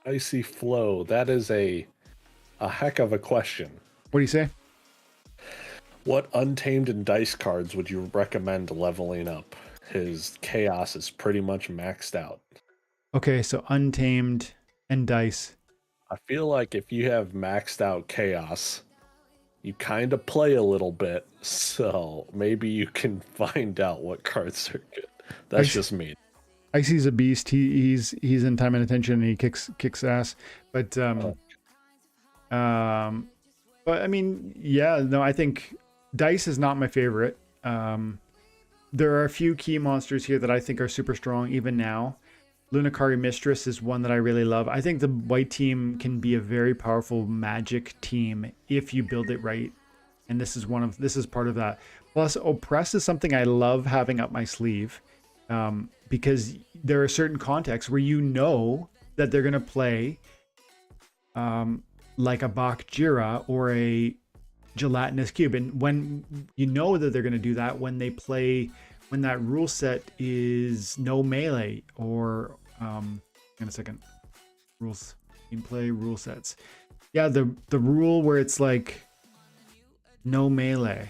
Icy Flow. That is a heck of a question. What do you say? What Untamed and Dice cards would you recommend leveling up? His Chaos is pretty much maxed out. Okay, so Untamed and Dice. I feel like if you have maxed out Chaos, you kind of play a little bit, so maybe you can find out what cards are good. That's just me. Icy's a beast. He's in time and attention, and he kicks ass. But I mean, yeah, no, I think Dice is not my favorite. There are a few key monsters here that I think are super strong even now. Lunakari Mistress is one that I really love. I think the white team can be a very powerful magic team if you build it right. And this is part of that. Plus, Oppress is something I love having up my sleeve. Because there are certain contexts where that they're going to play like a Bak Jira or a Gelatinous Cube. And when you know that they're going to do that, when that rule set is no melee or in a second, rules, gameplay rule sets. Yeah, the rule where it's like no melee,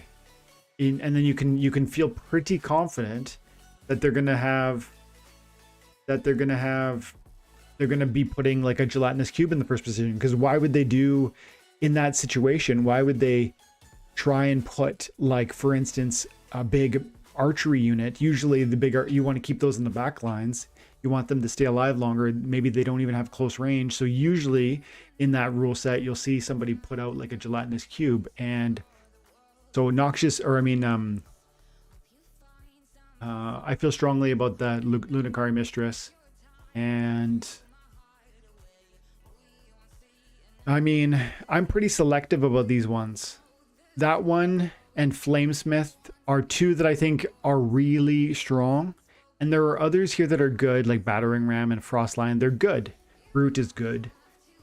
and then you can feel pretty confident that they're gonna be putting like a Gelatinous Cube in the first position. Because why would they in that situation? Why would they try and put, like, for instance, a big archery unit, usually the bigger you want to keep those in the back lines. You want them to stay alive longer. Maybe they don't even have close range. So usually in that rule set, you'll see somebody put out like a gelatinous cube. And so Noxious, or I mean, I feel strongly about that Lunicari Mistress. And I mean, I'm pretty selective about these ones. That one and Flamesmith are two that I think are really strong. And there are others here that are good, like Battering Ram and Frostline. They're good. Brute is good.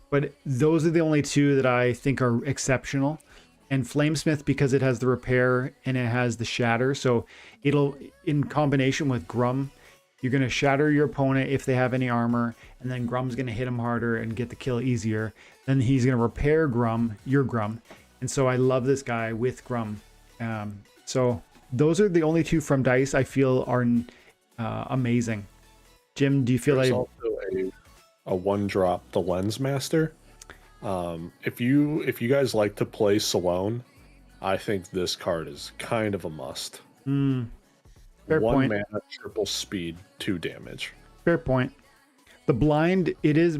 But those are the only two that I think are exceptional. And Flamesmith, because it has the repair and it has the shatter. So it'll, in combination with Grum, you're going to shatter your opponent if they have any armor. And then Grum's going to hit him harder and get the kill easier. Then he's going to repair Grum, your Grum. And so I love this guy with Grum. So those are the only two from Dice I feel are amazing. Jim, do you feel There's like also a one drop, the Lens Master? If you guys like to play Salone, I think this card is kind of a must. Fair One point. mana, triple speed, 2 damage. Fair point. The blind,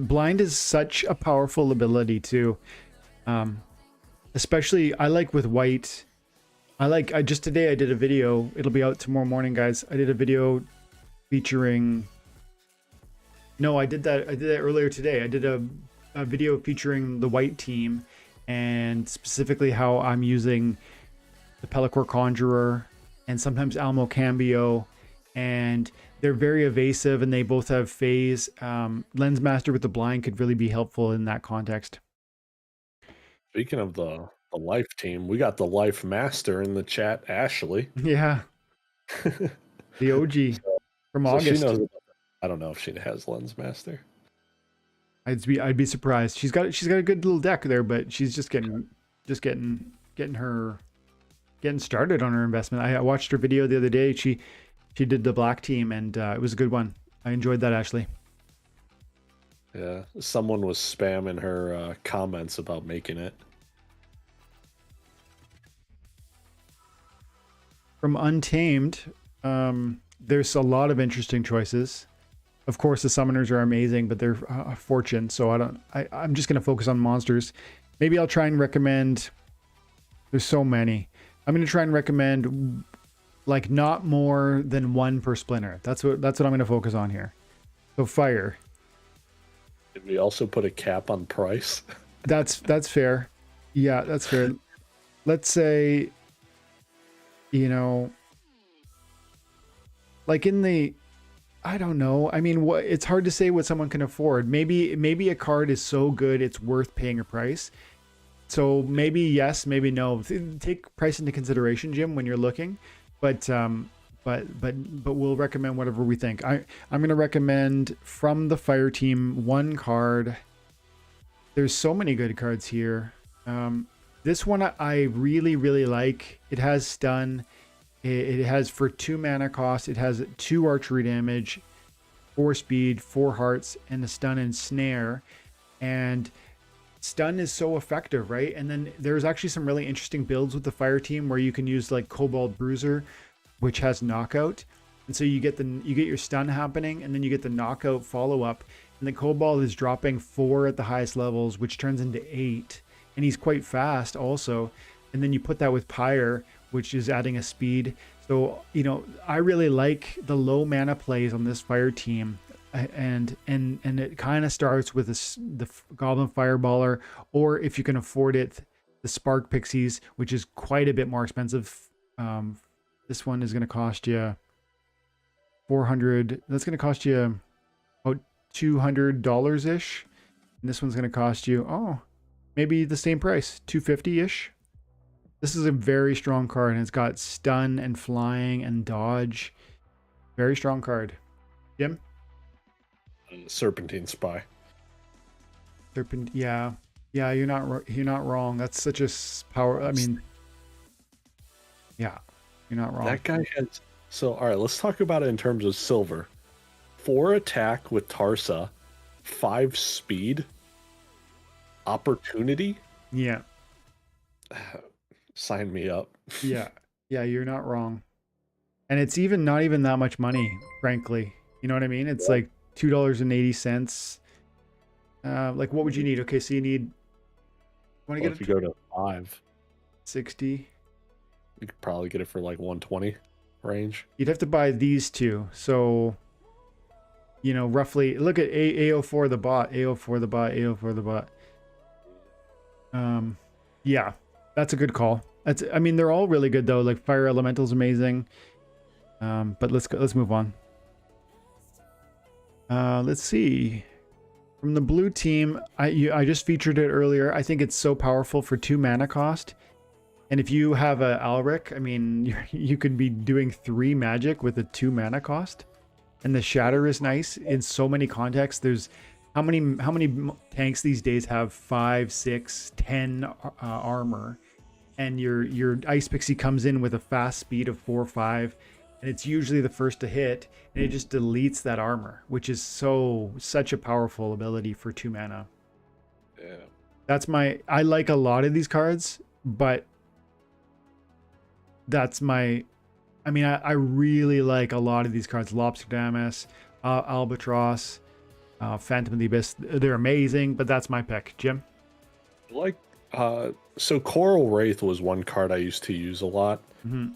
blind is such a powerful ability too. Especially I like with white. I just today I did a video. It'll be out tomorrow morning, guys. I did a video featuring. No, I did that earlier today. I did a video featuring the white team and specifically how I'm using the Pellicor Conjurer and sometimes Almo Cambio, and they're very evasive and they both have phase. Lens Master with the blind could really be helpful in that context. Speaking of the life team, we got the life master in the chat, Ashley. Yeah, the OG from So she August. knows about that. I don't know if she has Lens Master. I'd be surprised. She's got a good little deck there, but she's just getting started on her investment. I watched her video the other day. She did the black team and it was a good one. I enjoyed that, Ashley. Yeah, someone was spamming her comments about making it. From Untamed, there's a lot of interesting choices. Of course, the summoners are amazing, but they're a fortune. So I'm just going to focus on monsters. Maybe I'll try and recommend. There's so many. I'm going to try and recommend like not more than one per splinter. That's what I'm going to focus on here. So fire. Did we also put a cap on price? That's fair. Yeah, that's fair. Let's say, like in the, I don't know. I mean, it's hard to say what someone can afford. Maybe a card is so good it's worth paying a price. So maybe yes, maybe no. Take price into consideration, Jim, when you're looking. But we'll recommend whatever we think. I'm going to recommend from the fire team one card. There's so many good cards here. This one I really, really like. It has stun. It has for 2 mana cost. It has 2 archery damage, 4 speed, 4 hearts, and a stun and snare. And stun is so effective, right? And then there's actually some really interesting builds with the fire team where you can use like Cobalt Bruiser, which has knockout. And so you get your stun happening, and then you get the knockout follow up. And the Cobalt is dropping 4 at the highest levels, which turns into 8. And he's quite fast also. And then you put that with Pyre, which is adding a speed. So, I really like the low mana plays on this fire team. And it kind of starts with the Goblin Fireballer, or if you can afford it, the Spark Pixies, which is quite a bit more expensive. This one is going to cost you 400. That's going to cost you about $200 ish. And this one's going to cost you, maybe the same price, $250 ish. This is a very strong card, and it's got stun and flying and dodge. Very strong card. Jim? Serpentine Spy. Yeah, you're not wrong. That's such a power. I mean, yeah, you're not wrong. That guy has. So, all right, let's talk about it in terms of silver. 4 attack with Tarsa, 5 speed, opportunity. Yeah. Sign me up. Yeah, you're not wrong. And it's even not even that much money, frankly. You know what I mean? It's Yeah. like $2.80. Like what would you need? Okay, so you need, want to Well, get if you it go to 5, 60. you could probably get it for like 120 range. You'd have to buy these two. So, you know, roughly look at AO4 the bot, AO4 the bot, AO4 the bot. Yeah, that's a good call. That's, I mean, they're all really good though. Like Fire Elemental's amazing. But let's move on. Let's see. From the blue team, I just featured it earlier. I think it's so powerful for 2 mana cost. And if you have a Alric, I mean, you could be doing 3 magic with a 2 mana cost. And the Shatter is nice in so many contexts. There's how many tanks these days have 5, 6, 10 armor, and your Ice Pixie comes in with a fast speed of 4 or 5, and it's usually the first to hit, and it just deletes that armor, which is such a powerful ability for 2 mana. Yeah. That's I like a lot of these cards, but that's my, I mean, I really like a lot of these cards. Lobsterdamus, Albatross, Phantom of the Abyss. They're amazing, but that's my pick. Jim? Like, so Coral Wraith was one card I used to use a lot,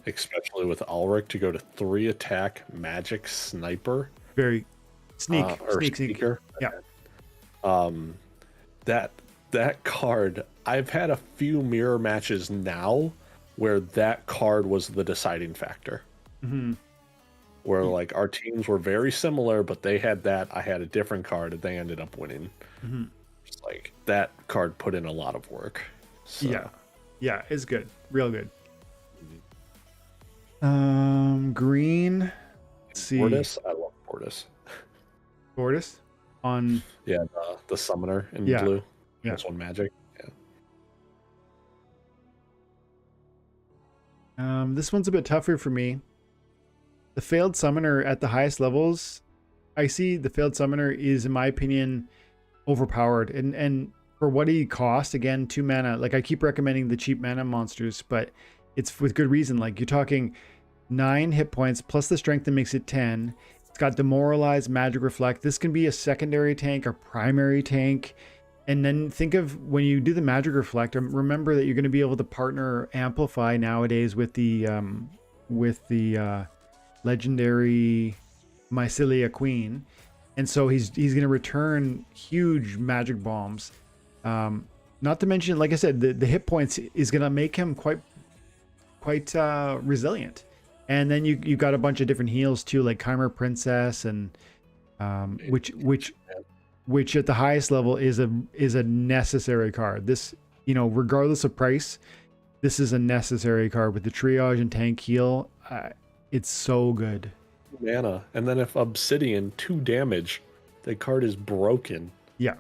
especially with Ulrich, to go to 3 attack magic sniper. Very sneak. Or Sneak. sneaker. Yeah. That card, I've had a few mirror matches now where that card was the deciding factor. Where like our teams were very similar, but they had that, I had a different card, and they ended up winning. Just like that card put in a lot of work. So. Yeah, it's good. Real good. Green. Let's see. Mortis, I love Mortis. Mortis on. Yeah, the summoner in Yeah. blue. Yeah. That's 1 magic. Yeah. This one's a bit tougher for me. The failed summoner at the highest levels, I see the failed summoner is, in my opinion, overpowered. And for what he costs, again, 2 mana. Like I keep recommending the cheap mana monsters, but it's with good reason. Like you're talking 9 hit points plus the strength that makes it 10. It's got Demoralize, Magic Reflect. This can be a secondary tank or primary tank. And then think of when you do the Magic Reflect, remember that you're going to be able to partner Amplify nowadays with the legendary Mycelia Queen. And so he's going to return huge magic bombs. Not to mention, like I said, the hit points is going to make him quite resilient. And then you got a bunch of different heals too, like Chimer Princess, and which at the highest level is a necessary card. This, you know, regardless of price, this is a necessary card with the triage and tank heal. It's so good. Mana, and then if Obsidian 2 damage, the card is broken. Yeah.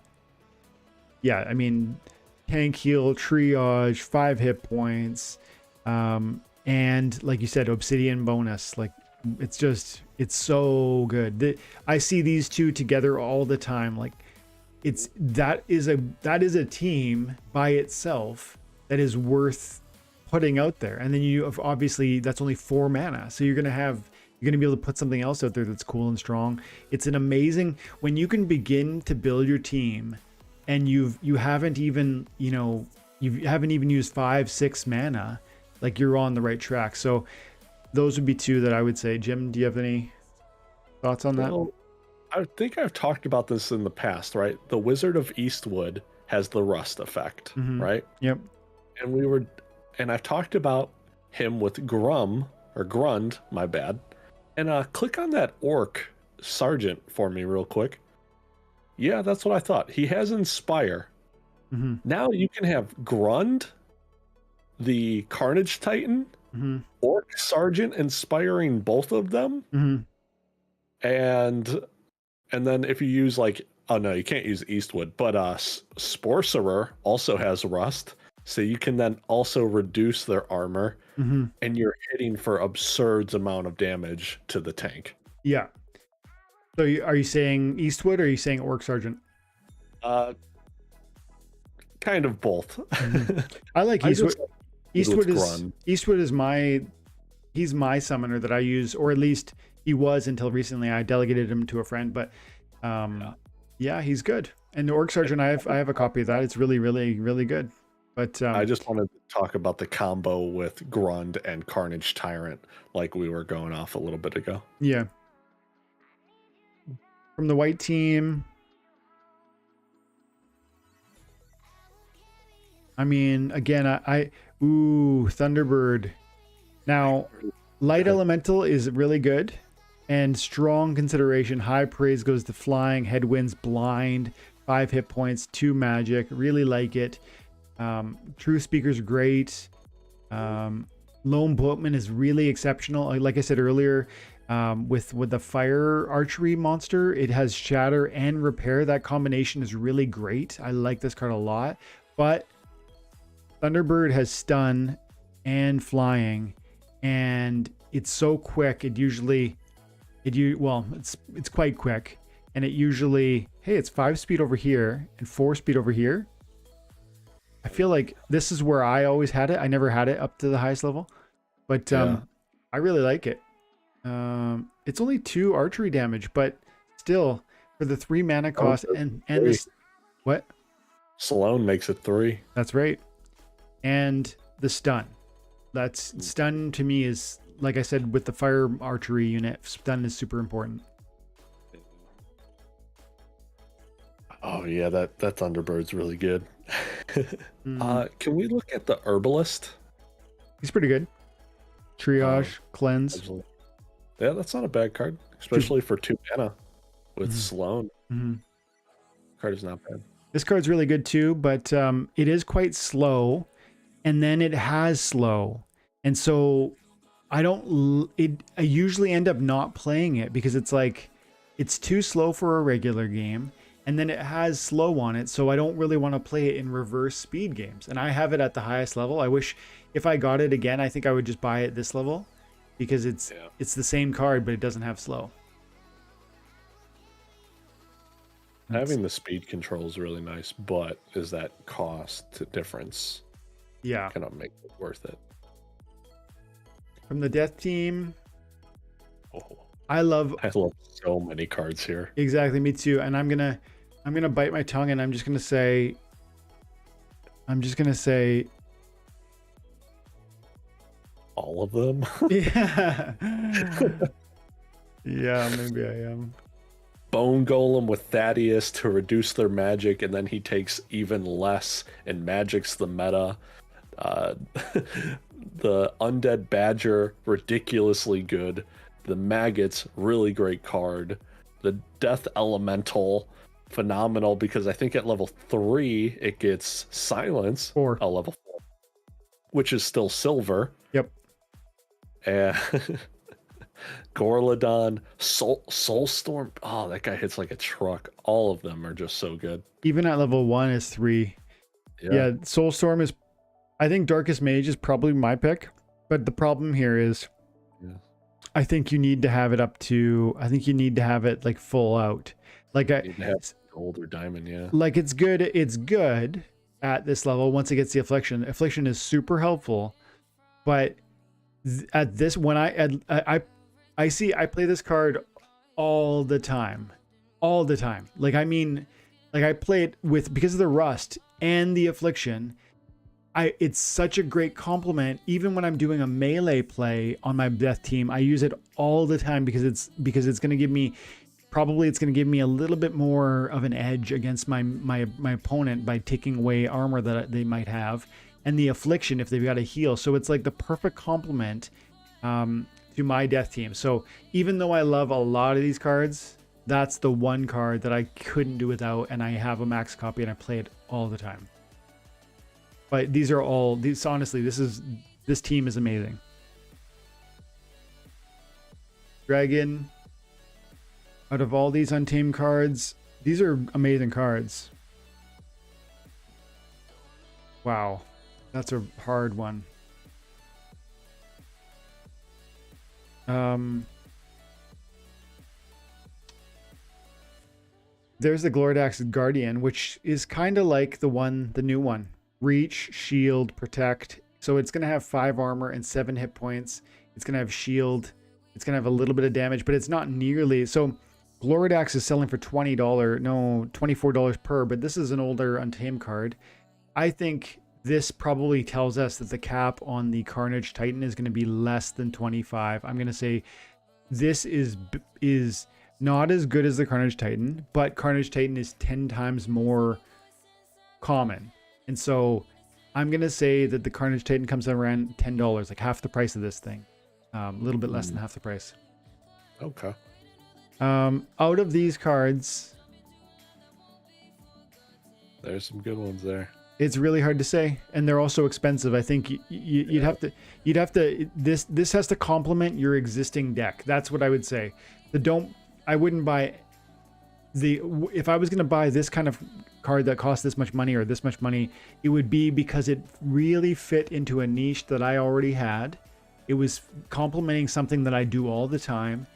I mean, tank heal, triage, 5 hit points, and like you said, Obsidian bonus. Like it's so good. I see these two together all the time. Like that is a team by itself that is worth putting out there. And then you have, obviously that's only 4 mana, so you're gonna be able to put something else out there that's cool and strong. It's an amazing when you can begin to build your team, and you haven't even used 5-6 mana. Like you're on the right track. So those would be 2 that I would say. Jim, do you have any thoughts on that? Well, I think I've talked about this in the past, right? The Wizard of Eastwood has the rust effect, right? Yep. And I've talked about him with Grund, my bad. And click on that Orc Sergeant for me real quick. Yeah, that's what I thought. He has Inspire. Now you can have Grund, the Carnage Titan, Orc Sergeant inspiring both of them. And then if you use like, oh no, you can't use Eastwood, but Sporcerer also has rust. So you can then also reduce their armor, and you're hitting for absurd amount of damage to the tank. Yeah. So are you saying Eastwood or are you saying Orc Sergeant? Kind of both. I like Eastwood. Eastwood is Grund. Eastwood is my he's my summoner that I use, or at least he was until recently. I delegated him to a friend, but yeah, he's good. And the Orc Sergeant, I have a copy of that. It's really, really, really good. But I just wanted to talk about the combo with Grund and Carnage Tyrant, like we were going off a little bit ago. Yeah. From the white team, I mean, again, ooh, Thunderbird. Now, Light Elemental is really good, and strong consideration. High praise goes to flying, headwinds, blind, 5 hit points, 2 magic. Really like it. True Speaker's great. Lone Boatman is really exceptional. Like I said earlier, with the fire archery monster, it has shatter and repair. That combination is really great. I like this card a lot. But Thunderbird has stun and flying, and it's so quick. It's quite quick, and it usually, hey, it's 5 speed over here and 4 speed over here. I feel like this is where I always had it. I never had it up to the highest level, but I really like it. It's only 2 archery damage, but still for the 3 mana cost and this, what? Sloan makes it 3. That's right. And the stun. That's stun to me is, like I said, with the fire archery unit, stun is super important. Oh yeah, that Thunderbird's really good. Can we look at the Herbalist? He's pretty good. Triage, cleanse. Absolutely. Yeah, that's not a bad card, especially for 2 mana with Sloan. Card is not bad. This card's really good too, but it is quite slow, and then it has slow, and so I usually end up not playing it because it's like it's too slow for a regular game, and then it has slow on it, so I don't really want to play it in reverse speed games. And I have it at the highest level. I wish if I got it again, I think I would just buy it this level because it's the same card, but it doesn't have slow. Having the speed control is really nice, but is that cost difference? Yeah. Cannot make it worth it. From the death team, Oh, I love so many cards here. Exactly, me too. And I'm gonna bite my tongue, and I'm just gonna say all of them. Yeah. Yeah, maybe I am. Bone Golem with Thaddeus to reduce their magic, and then he takes even less and magics the meta. The Undead Badger, ridiculously good. The Maggots, really great card. The Death Elemental, phenomenal, because I think at level 3 it gets Silence. 4. A level 4, which is still silver. Yep. And Gorladon, Soulstorm. Oh, that guy hits like a truck. All of them are just so good. Even at level 1 is 3. Yeah, Soulstorm is, I think Darkest Mage is probably my pick, but the problem here is I think you need to have it like full out. Like you need to have gold or diamond, yeah. Like it's good at this level once it gets the affliction. Affliction is super helpful, but at this, when I play this card all the time. Like, I mean, like I play it because of the rust and the affliction. It's such a great complement. Even when I'm doing a melee play on my death team, I use it all the time because it's going to give me a little bit more of an edge against my opponent by taking away armor that they might have, and the affliction if they've got a heal. So it's like the perfect complement to my death team. So even though I love a lot of these cards, that's the one card that I couldn't do without, and I have a max copy and I play it all the time. But honestly, this team is amazing. Dragon, out of all these Untamed cards, these are amazing cards. Wow, that's a hard one. There's the Glordax Guardian, which is kind of like the new one. Reach, shield, protect. So it's going to have 5 armor and 7 hit points. It's going to have shield. It's going to have a little bit of damage, but it's not nearly. So Gloridax is selling for $24 per, but this is an older Untamed card. I think this probably tells us that the cap on the Carnage Titan is going to be less than 25. I'm going to say this is not as good as the Carnage Titan, but Carnage Titan is 10 times more common. And so I'm going to say that the Carnage Titan comes around $10, like half the price of this thing. A little bit less than half the price. Okay. Out of these cards, There's some good ones there. it's really hard to say, and they're also expensive. I think you'd have to. This has to complement your existing deck. That's what I would say. I wouldn't buy if I was going to buy this kind of card that costs this much money or this much money, it would be because it really fit into a niche that I already had. It was complementing something that I do all the time.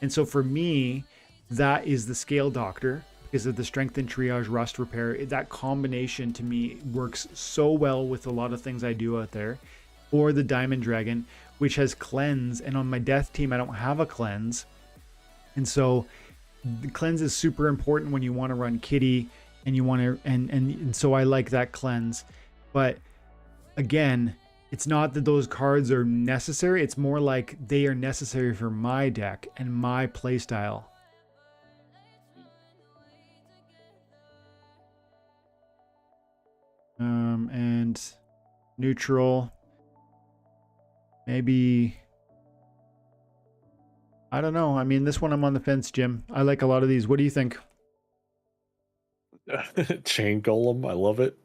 And so for me, that is the Scale Doctor because of the Strength and Triage, Rust Repair. That combination to me works so well with a lot of things I do out there. Or the Diamond Dragon, which has Cleanse. And on my Death team, I don't have a Cleanse. And so the Cleanse is super important when you want to run Kitty and you want to, and so I like that Cleanse. But again, it's not that those cards are necessary. It's more like they are necessary for my deck and my playstyle. And neutral. Maybe. I don't know. I mean, this one I'm on the fence, Jim. I like a lot of these. What do you think? Chain Golem, I love it.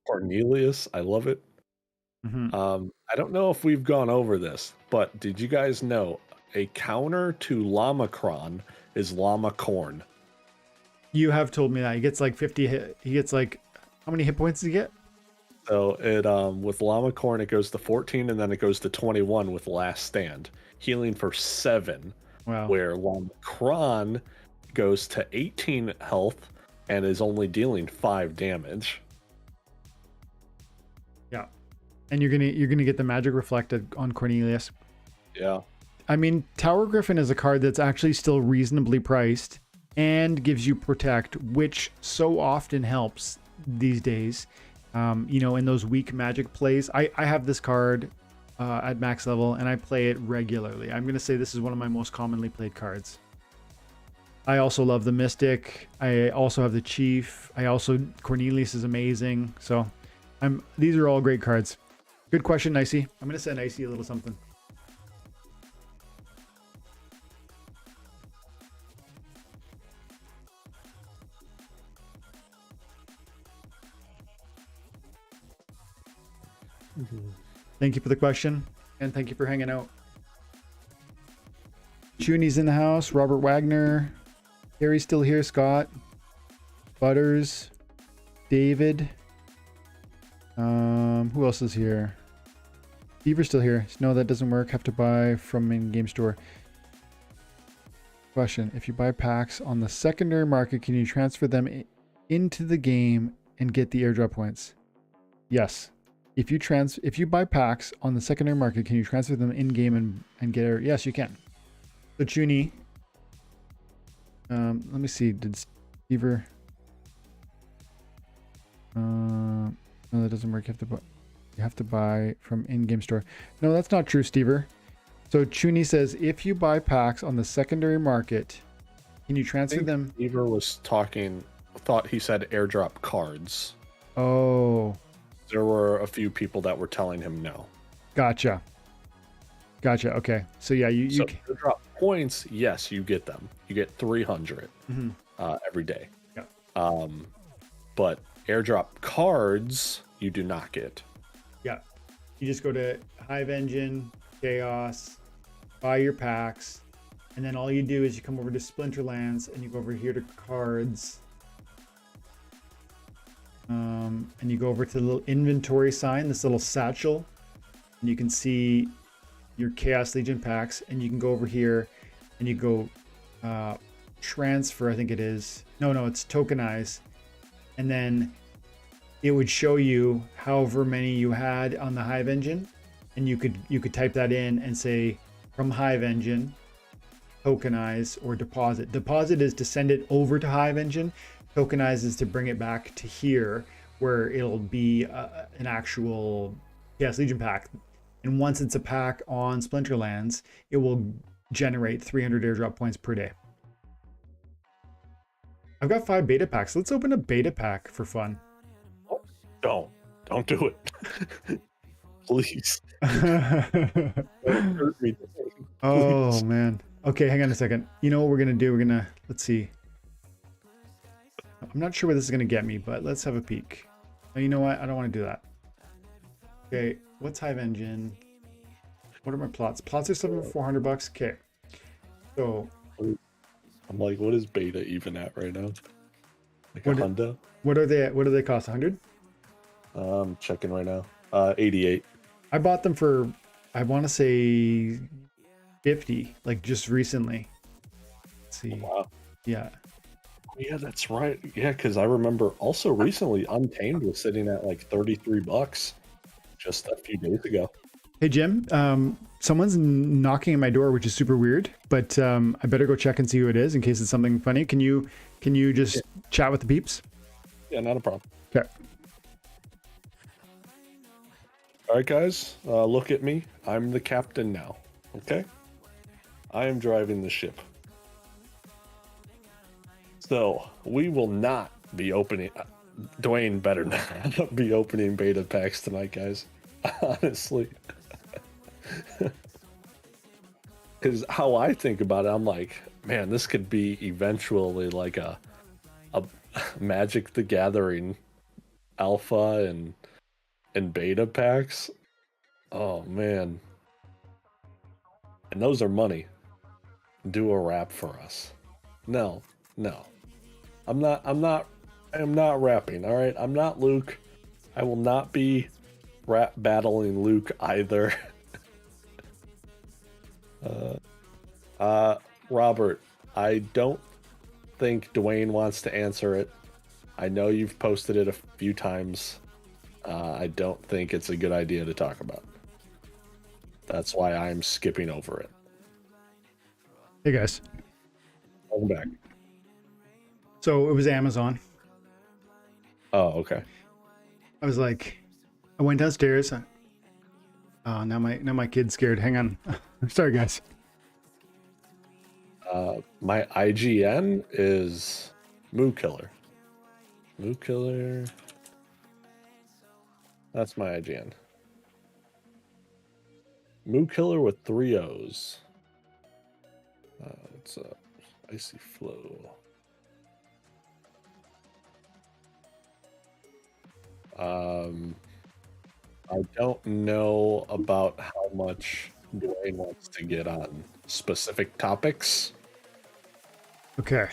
Cornelius, I love it. I don't know if we've gone over this, but did you guys know a counter to Lamacron is Lamacorn? You have told me that. He gets like 50 hit. He gets like, how many hit points does he get? So it with Lamacorn it goes to 14 and then it goes to 21 with Last Stand. Healing for 7. Wow. Where Lamacron goes to 18 health and is only dealing 5 damage. Yeah. And you're gonna get the magic reflected on Cornelius. Yeah. I mean, Tower Griffin is a card that's actually still reasonably priced and gives you protect, which so often helps these days. In those weak magic plays. I have this card at max level and I play it regularly. I'm gonna say this is one of my most commonly played cards. I also love the Mystic. I also have the Chief. Cornelius is amazing. So these are all great cards. Good question, Nicey. I'm gonna send Nicey a little something. Thank you for the question and thank you for hanging out. Chuny's in the house. Robert Wagner. Harry's still here. Scott. Butters. David. Who else is here? Beaver's still here. No, that doesn't work. Have to buy from in-game store. Question. If you buy packs on the secondary market, can you transfer them into the game and get the airdrop points? Yes. If you buy packs on the secondary market, can you transfer them in-game and get air? Yes, you can. So Chuny. Let me see. Did Stever? No, that doesn't work. You have to buy from in-game store. No, that's not true, Stever. So Chuny says, if you buy packs on the secondary market, can you transfer them? Stever was thought he said airdrop cards. Oh. There were a few people that were telling him no. Gotcha. Okay. So yeah, you airdrop points, yes, you get them. You get 300 every day. Yeah. But airdrop cards, you do not get. Yeah. You just go to Hive Engine, Chaos, buy your packs, and then all you do is you come over to Splinterlands and you go over here to cards. And you go over to the little inventory sign, this little satchel, and you can see your Chaos Legion packs, and you can go over here and you go transfer, I think it is. No, it's tokenize. And then it would show you however many you had on the Hive Engine. and you could type that in and say from Hive Engine, tokenize or deposit. Deposit is to send it over to Hive Engine. Tokenize is to bring it back to here where it'll be an actual Chaos Legion pack. And once it's a pack on Splinterlands, it will generate 300 airdrop points per day. I've got 5 beta packs. Let's open a beta pack for fun. Don't do it. Please. Don't hurt me. Oh man. Okay, hang on a second. You know what we're gonna do? We're gonna, let's see. I'm not sure what this is gonna get me, but let's have a peek. Oh, you know what? I don't want to do that. Okay, what's Hive Engine? What are my plots? Plots are selling for $400. Okay. So I'm like, what is beta even at right now? Like a hundo? what do they cost? 100? I'm checking right now. 88. I bought them for, I want to say 50, like just recently. Let's see. Oh, wow. Yeah. Yeah, that's right. Yeah, because I remember also recently Untamed was sitting at like $33 just a few days ago. Hey Jim, someone's knocking at my door, which is super weird, but I better go check and see who it is in case it's something funny. Can you just chat with the peeps? Yeah, not a problem. Okay. All right, guys, look at me. I'm the captain now. Okay, I am driving the ship. So we will not be opening. Dwayne better not be opening beta packs tonight, guys. Honestly. Because how I think about it, I'm like, man, this could be eventually like a Magic the Gathering alpha and beta packs. Oh man. And those are money. Do a rap for us. No. I am not rapping, all right? I'm not Luke. I will not be rap battling Luke either. Robert, I don't think Dwayne wants to answer it. I know you've posted it a few times. I don't think it's a good idea to talk about. That's why I'm skipping over it. Hey guys. Welcome back. So it was Amazon. Oh, okay. I was like, I went downstairs. Oh, now my kid's scared. Hang on. Sorry, guys. My IGN is Moo Killer. Moo Killer. That's my IGN. Moo Killer with 3 O's. What's up? Icy Flow. I don't know about how much Dwayne wants to get on specific topics. Okay.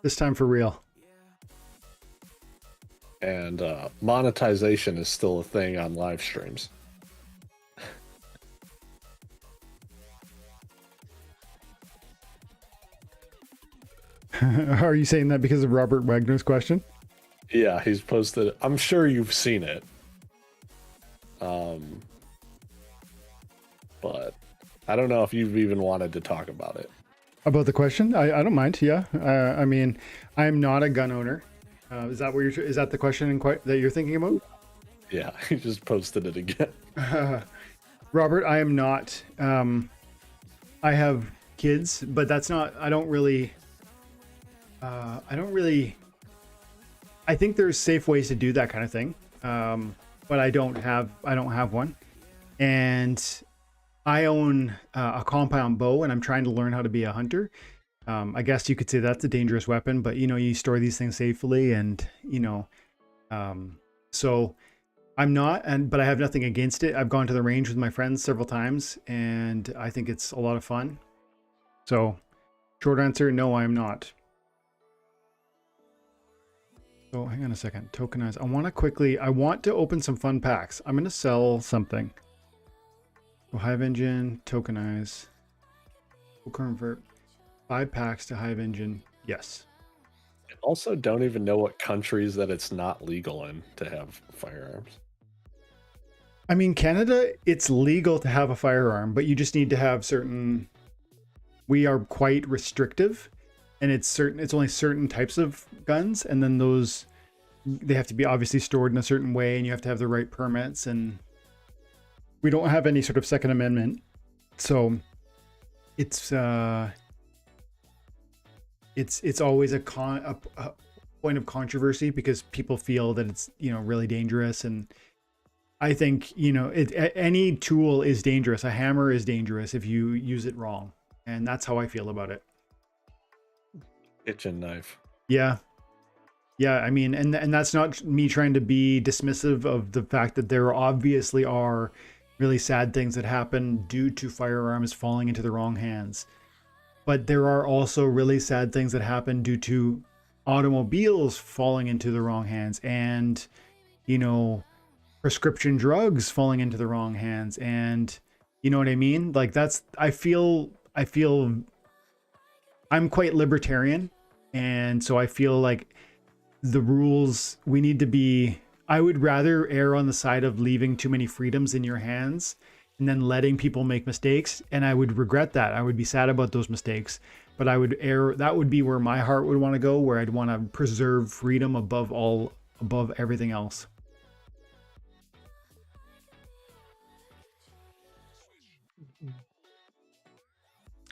This time for real. And monetization is still a thing on live streams. Are you saying that because of Robert Wagner's question? Yeah, he's posted. I'm sure you've seen it. But I don't know if you've even wanted to talk about it. About the question? I don't mind. Yeah. I mean, I'm not a gun owner. Is that what is that the question that you're thinking about? Yeah, he just posted it again. Robert, I am not. I have kids, but that's not. I don't really. I think there's safe ways to do that kind of thing, but I don't have one, and I own a compound bow, and I'm trying to learn how to be a hunter. I guess you could say that's a dangerous weapon, but you store these things safely, and so I'm not, but I have nothing against it. I've gone to the range with my friends several times, and I think it's a lot of fun. So, short answer, no, I'm not. So hang on a second. Tokenize. I want to open some fun packs. I'm going to sell something. So Hive Engine, tokenize. We'll convert 5 packs to Hive Engine. Yes. Also, don't even know what countries that it's not legal in to have firearms. I mean, Canada, it's legal to have a firearm, but you just need to have certain. We are quite restrictive, and it's only certain types of guns, and then those they have to be obviously stored in a certain way, and you have to have the right permits, and we don't have any sort of Second Amendment, so it's it's always a point of controversy because people feel that it's really dangerous. And I think any tool is dangerous. A hammer is dangerous if you use it wrong, and that's how I feel about it. Kitchen knife. Yeah. I mean, and that's not me trying to be dismissive of the fact that there obviously are really sad things that happen due to firearms falling into the wrong hands. But there are also really sad things that happen due to automobiles falling into the wrong hands, and prescription drugs falling into the wrong hands, and you know what I mean? Like I feel I'm quite libertarian, and so I feel like the rules we need to be. I would rather err on the side of leaving too many freedoms in your hands and then letting people make mistakes, and I would regret that. I would be sad about those mistakes, but I would err. That would be where my heart would want to go, where I'd want to preserve freedom above everything else.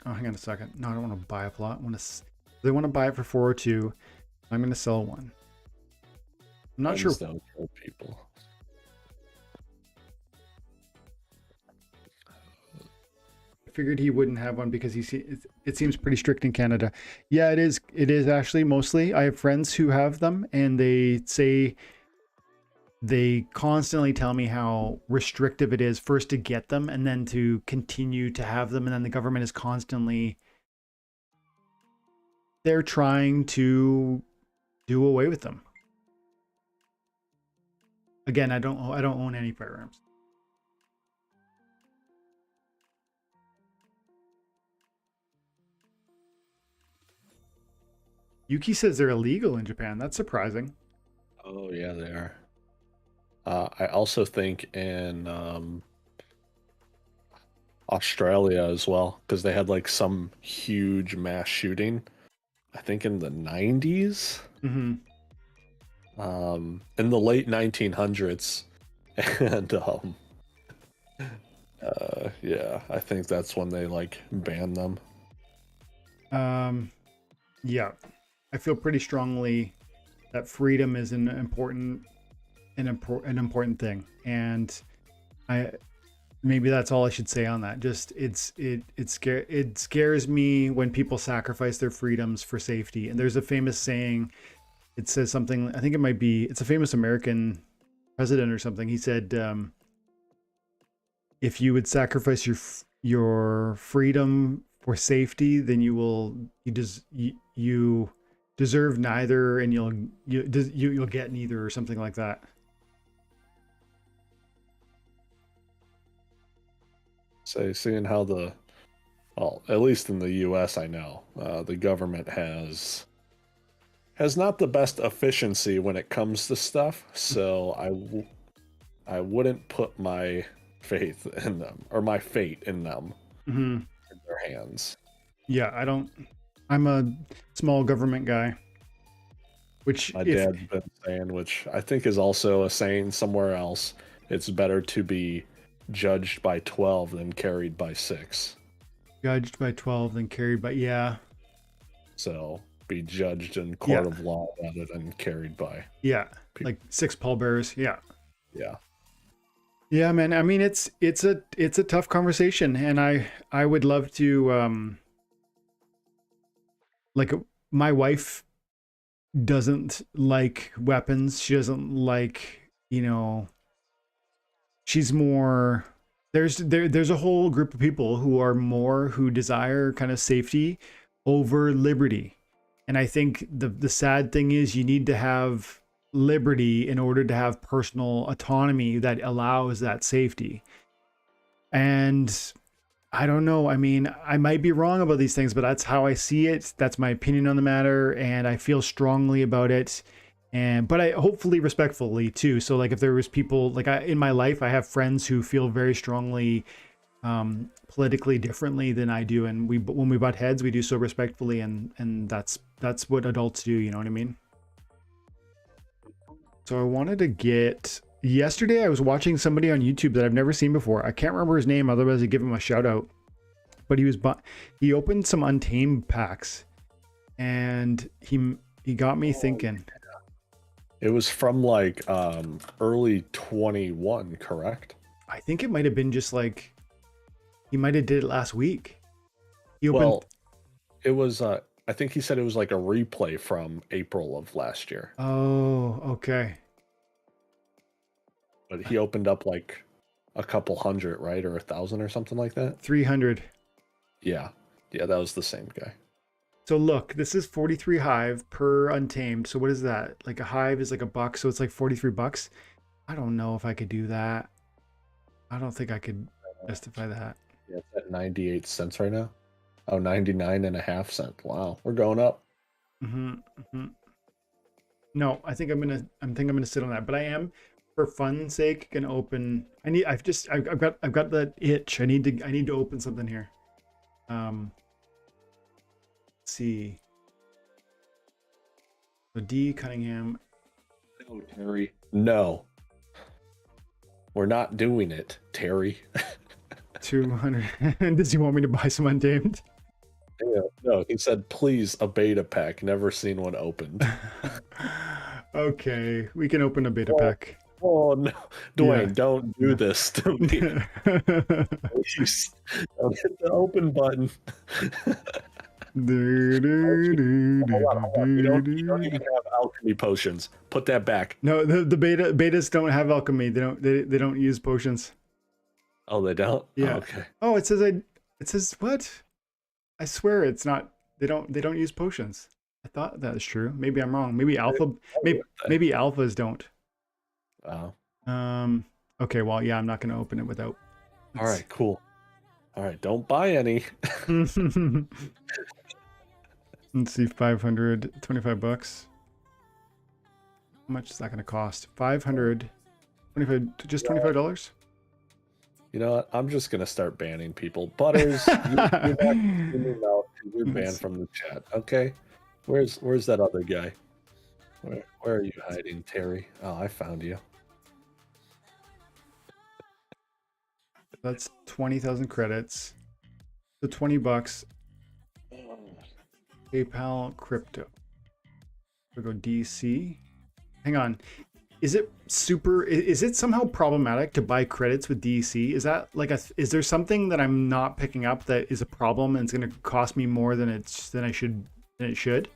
Oh, hang on a second. No, I don't want to buy a plot. They want to buy it for 402. I'm going to sell one. I'm not sure. Don't kill people. I figured he wouldn't have one because it seems pretty strict in Canada. Yeah, it is. It is actually mostly. I have friends who have them, and they constantly tell me how restrictive it is first to get them and then to continue to have them, and then the government is constantly they're trying to do away with them. Again, I don't own any firearms. Yuki says they're illegal in Japan. That's surprising. Oh yeah, they are. I also think in Australia as well, because they had like some huge mass shooting, I think in the 90s. Mm-hmm. In the late 1900s. And yeah, I think that's when they like banned them. Yeah, I feel pretty strongly that freedom is an important thing, and maybe that's all I should say on that. Just it scares me when people sacrifice their freedoms for safety. And there's a famous saying. It says something. I think it's a famous American president or something. He said, "If you would sacrifice your freedom for safety, then you deserve neither, and you'll get neither," or something like that. So seeing how at least in the U.S., I know the government has not the best efficiency when it comes to stuff. So I wouldn't put my faith in them or my fate in them in their hands. Yeah, I don't. I'm a small government guy. Which my dad's been saying, which I think is also a saying somewhere else. It's better to be judged by 12 than carried by 6. Judged by 12 than carried by, yeah. So be judged in court of law rather than carried by. Yeah, people. Like 6 pallbearers. Yeah. Yeah. Yeah, man. I mean, it's a tough conversation, and I would love to like my wife doesn't like weapons. She doesn't like, she's more there's a whole group of people who desire kind of safety over liberty. And I think the sad thing is you need to have liberty in order to have personal autonomy that allows that safety. And I don't know. I mean, I might be wrong about these things, but that's how I see it. That's my opinion on the matter, and I feel strongly about it. but I hopefully respectfully too. So like if there was people like in my life, I have friends who feel very strongly politically differently than I do, and when we butt heads, we do so respectfully, and that's what adults do. You know what I mean? So I wanted to get. Yesterday, I was watching somebody on YouTube that I've never seen before. I can't remember his name, otherwise I'd give him a shout out. But he opened some Untamed packs, and he got me thinking. It was from like early 21, correct? I think it might have been just like he might have did it last week. He opened. Well, it was. I think he said it was like a replay from April of last year. Oh, okay. But he opened up like a couple hundred, right, or 1,000 or something like that. 300. Yeah, that was the same guy. So look, this is 43 hive per Untamed. So what is that? Like a hive is like $1, so it's like 43 bucks. I don't know if I could do that. I don't think I could justify that. Yeah, it's at 98 cents right now. Oh, 99.5 cents. Wow, we're going up. No, I think I'm gonna sit on that. But I am, for fun's sake, gonna open. I've got that itch. I need to open something here. Let's see. So D Cunningham. No, Terry. No. We're not doing it, Terry. 200. Does he want me to buy some Untamed? Yeah, no, he said, please, a beta pack. Never seen one opened. Okay, we can open a beta pack. Oh, no. Dwayne, don't do this to me. Please, don't hit the open button. Hold on. You don't even have alchemy potions. Put that back. No, the betas don't have alchemy. They don't use potions. Oh, they don't? Yeah. Oh, okay. Oh, it says what? I swear it's not. They don't use potions. I thought that was true. Maybe I'm wrong. Maybe maybe alphas don't. Wow. Okay, well, yeah, I'm not going to open it without. All right, cool. All right, don't buy any. Let's see, 500, 25 bucks. How much is that going to cost? 500, 25, just $25? You know what? I'm just gonna start banning people. Butters, you're banned from the chat. Okay, where's that other guy? Where are you hiding, Terry? Oh, I found you. That's 20,000 credits. So 20 bucks. PayPal crypto. We'll go DC. Hang on. Is it somehow problematic to buy credits with DC? Is that like is there something that I'm not picking up that is a problem and it's going to cost me more than it should?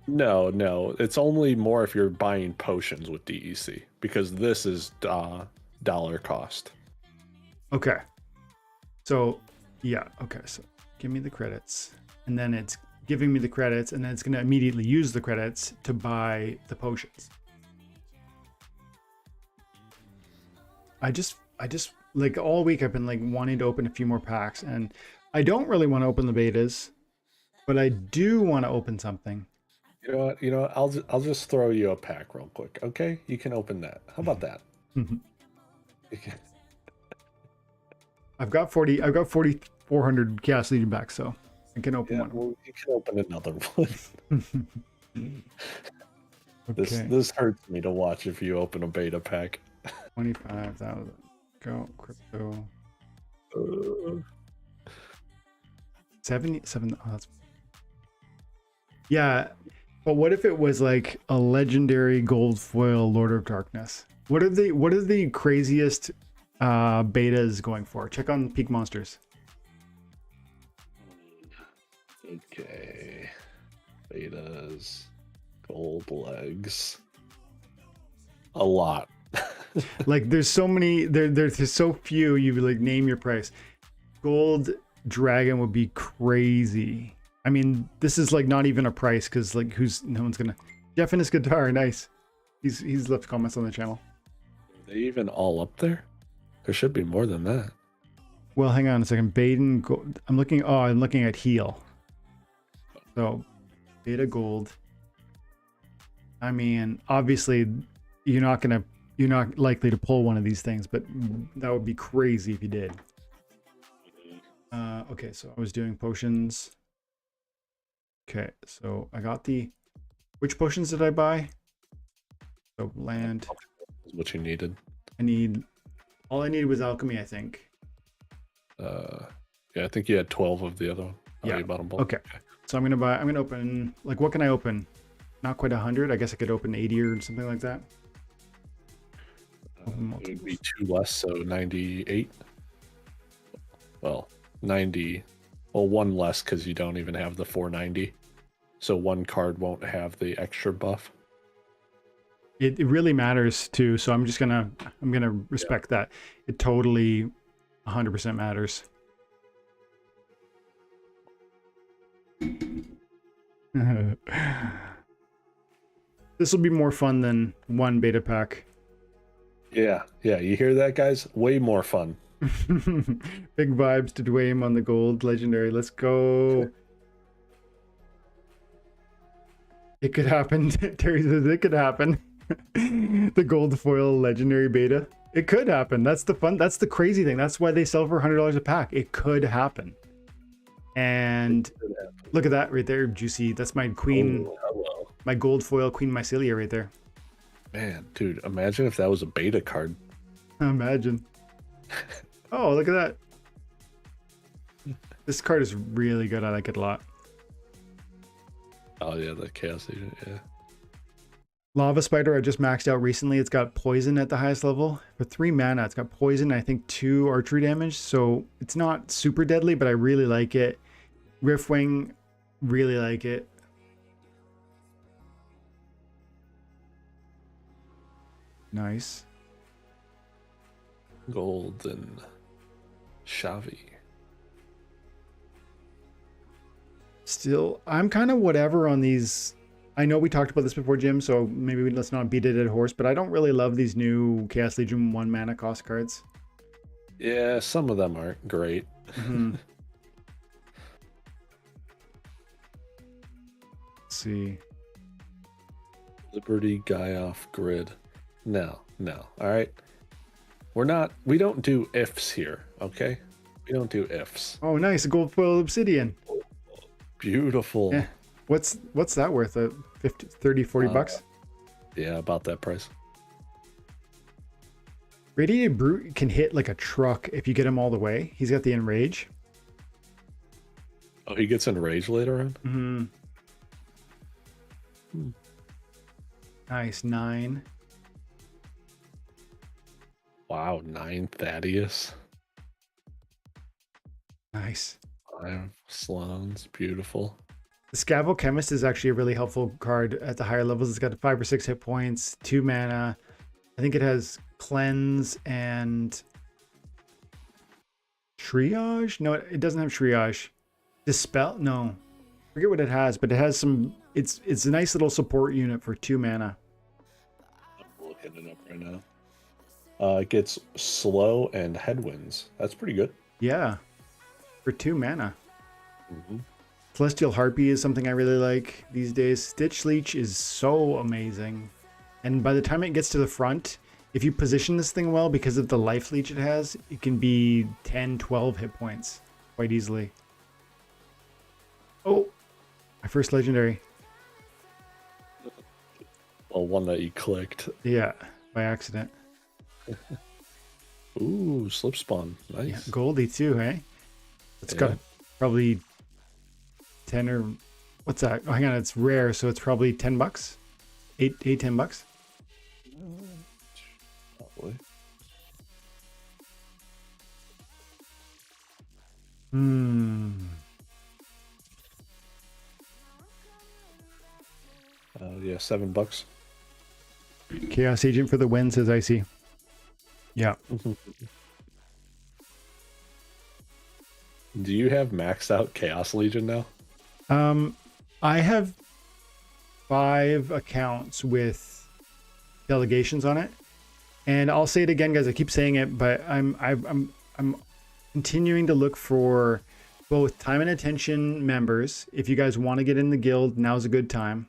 No. It's only more if you're buying potions with DEC, because this is dollar cost. Okay. So, yeah. Okay. So give me the credits, and then it's giving me the credits, and then it's going to immediately use the credits to buy the potions. I just like all week I've been like wanting to open a few more packs, and I don't really want to open the betas, but I do want to open something. You know what? I'll just throw you a pack real quick. Okay, you can open that. How about that? I've got 4,400 Chaos Legion back, so I can open one. Well, you can open another one. Okay. This hurts me to watch if you open a beta pack. 25,000. Go crypto. 77. Oh, that's. Yeah, but what if it was like a legendary gold foil Lord of Darkness? What are the craziest betas going for? Check on Peak Monsters. Okay. Betas. Gold legs. A lot. Like there's so many, there's so few. You like name your price. Gold dragon would be crazy. I mean, this is like not even a price because like no one's gonna. Jeff and his guitar, nice. He's left comments on the channel. Are they even all up there? There should be more than that. Well, hang on a second. Baden gold. I'm looking at heal. So beta gold. I mean, obviously, you're not likely to pull one of these things, but that would be crazy if you did. Okay, so I was doing potions. Okay, so I got which potions did I buy? So land. Is what you needed. All I needed was alchemy, I think. Yeah, I think you had 12 of the other one. Yeah. You bought them both. Okay. So I'm gonna open, like, what can I open? Not quite 100. I guess I could open 80 or something like that. It would be 2 less, so 98. Well, 90. Well, 1 less because you don't even have the 490. So 1 card won't have the extra buff. It really matters too. So I'm gonna respect that. It totally 100% matters. This will be more fun than 1 beta pack. Yeah, you hear that, guys? Way more fun. Big vibes to Dwayne on the gold legendary. Let's go. It could happen. Terry says it could happen. The gold foil legendary beta. It could happen. That's the fun. That's the crazy thing. That's why they sell for $100 a pack. It could happen. And look at that right there, juicy. That's my queen. Oh, hello. My gold foil Queen Mycelia right there. Man, dude, imagine if that was a beta card. Imagine. Oh, look at that. This card is really good. I like it a lot. Oh, yeah, the Chaos Agent, yeah. Lava Spider I just maxed out recently. It's got poison at the highest level. For 3 mana, it's got poison, I think 2 archery damage. So it's not super deadly, but I really like it. Riftwing, really like it. Nice. Golden Shavi. Still, I'm kind of whatever on these. I know we talked about this before, Jim, so maybe let's not beat a dead horse, but I don't really love these new Chaos Legion 1 mana cost cards. Yeah, some of them aren't great. Mm-hmm. Let's see. Liberty guy off grid. No. All right. We don't do ifs here, okay? We don't do ifs. Oh, nice. A gold foil obsidian. Beautiful. Yeah. What's that worth? 50, 30, 40 bucks? Yeah, about that price. Radiated Brute can hit like a truck if you get him all the way. He's got the Enrage. Oh, he gets enraged later on? Mm-hmm. Nice. 9. Wow, 9 Thaddeus. Nice. 5 Slons. Beautiful. The Scavo Chemist is actually a really helpful card at the higher levels. It's got 5 or 6 hit points, 2 mana. I think it has Cleanse and Triage? No, it doesn't have Triage. Dispel? No. I forget what it has, but it has some... It's a nice little support unit for 2 mana. I'm looking it up right now. It gets slow and headwinds. That's pretty good. Yeah. For 2 mana. Mm-hmm. Celestial Harpy is something I really like these days. Stitch Leech is so amazing. And by the time it gets to the front, if you position this thing well, because of the life leech it has, it can be 10, 12 hit points quite easily. Oh, my first legendary. Well, one that you clicked. Yeah, by accident. Ooh, slip spawn. Nice. Yeah, Goldie too, hey? It's got probably 10 or... What's that? Oh, hang on, it's rare, so it's probably 10 bucks? 10 bucks? Probably. Yeah, $7. Chaos Agent for the win, says Icy. Yeah. Do you have maxed out Chaos Legion now? I have 5 accounts with delegations on it, and I'll say it again, guys. I keep saying it, but I'm continuing to look for both time and attention members. If you guys want to get in the guild, now's a good time.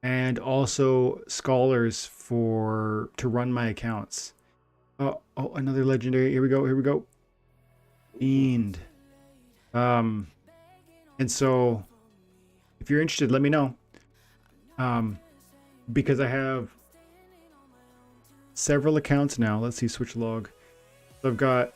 and also scholars to run my accounts. Oh, another legendary. Here we go. Here we go. Fiend. And so if you're interested, let me know. Because I have several accounts now. Let's see, switch log. So I've got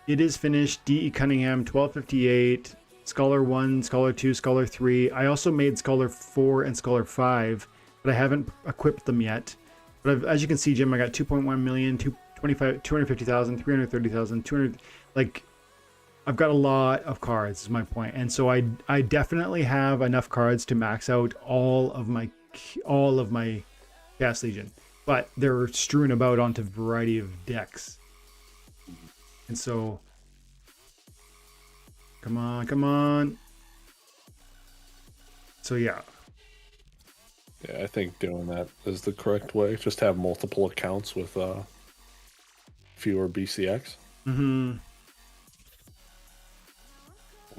It Is Finished, D.E. Cunningham, 1258, Scholar 1, Scholar 2, Scholar 3. I also made Scholar 4 and Scholar 5, but I haven't equipped them yet. But as you can see, Jim, I got 2.1 million, 250,000, 330,000, 200. Like, I've got a lot of cards, is my point. And so I definitely have enough cards to max out all of my Chaos Legion. But they're strewn about onto a variety of decks. And so, come on, come on. So yeah. Yeah, I think doing that is the correct way. Just have multiple accounts with fewer BCX. Mm-hmm.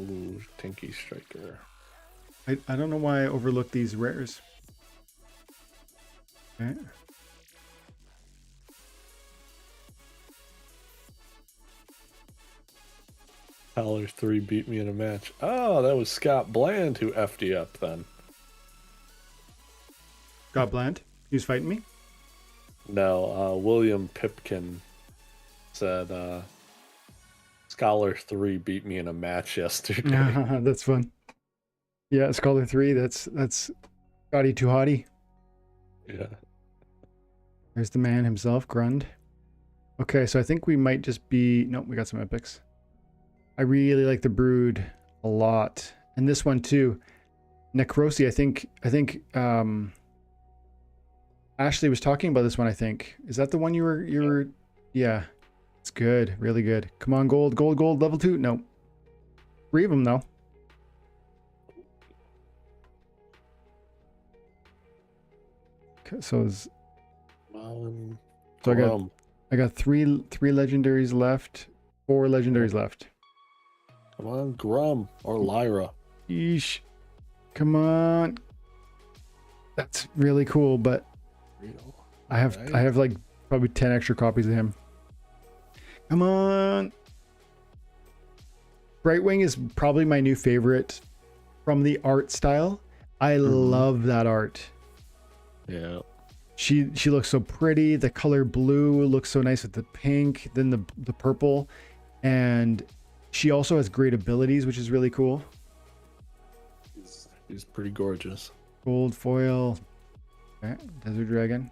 Ooh, Tinky Striker. I don't know why I overlooked these rares. Okay. Collar 3 beat me in a match. Oh, that was Scott Bland who effed you up then. Got Bland? He was fighting me? No, William Pipkin said Scholar 3 beat me in a match yesterday. That's fun. Yeah, Scholar 3, that's Scotty Too Hottie. Yeah. There's the man himself, Grund. Okay, so I think we might just be... Nope, we got some epics. I really like the Brood a lot. And this one too. Necrosi, I think Ashley was talking about this one, I think. Is that the one you were yeah. It's good, really good. Come on, gold, level 2. No. 3 of them though. Okay, so I got three legendaries left, 4 legendaries left. Come on, Grum or Lyra. Yeesh. Come on. That's really cool, but I have like probably 10 extra copies of him. Come on. Brightwing is probably my new favorite from the art style. I love that art. Yeah. She looks so pretty. The color blue looks so nice with the pink, then the purple, and she also has great abilities, which is really cool. He's pretty gorgeous. Gold foil. Okay, Desert Dragon.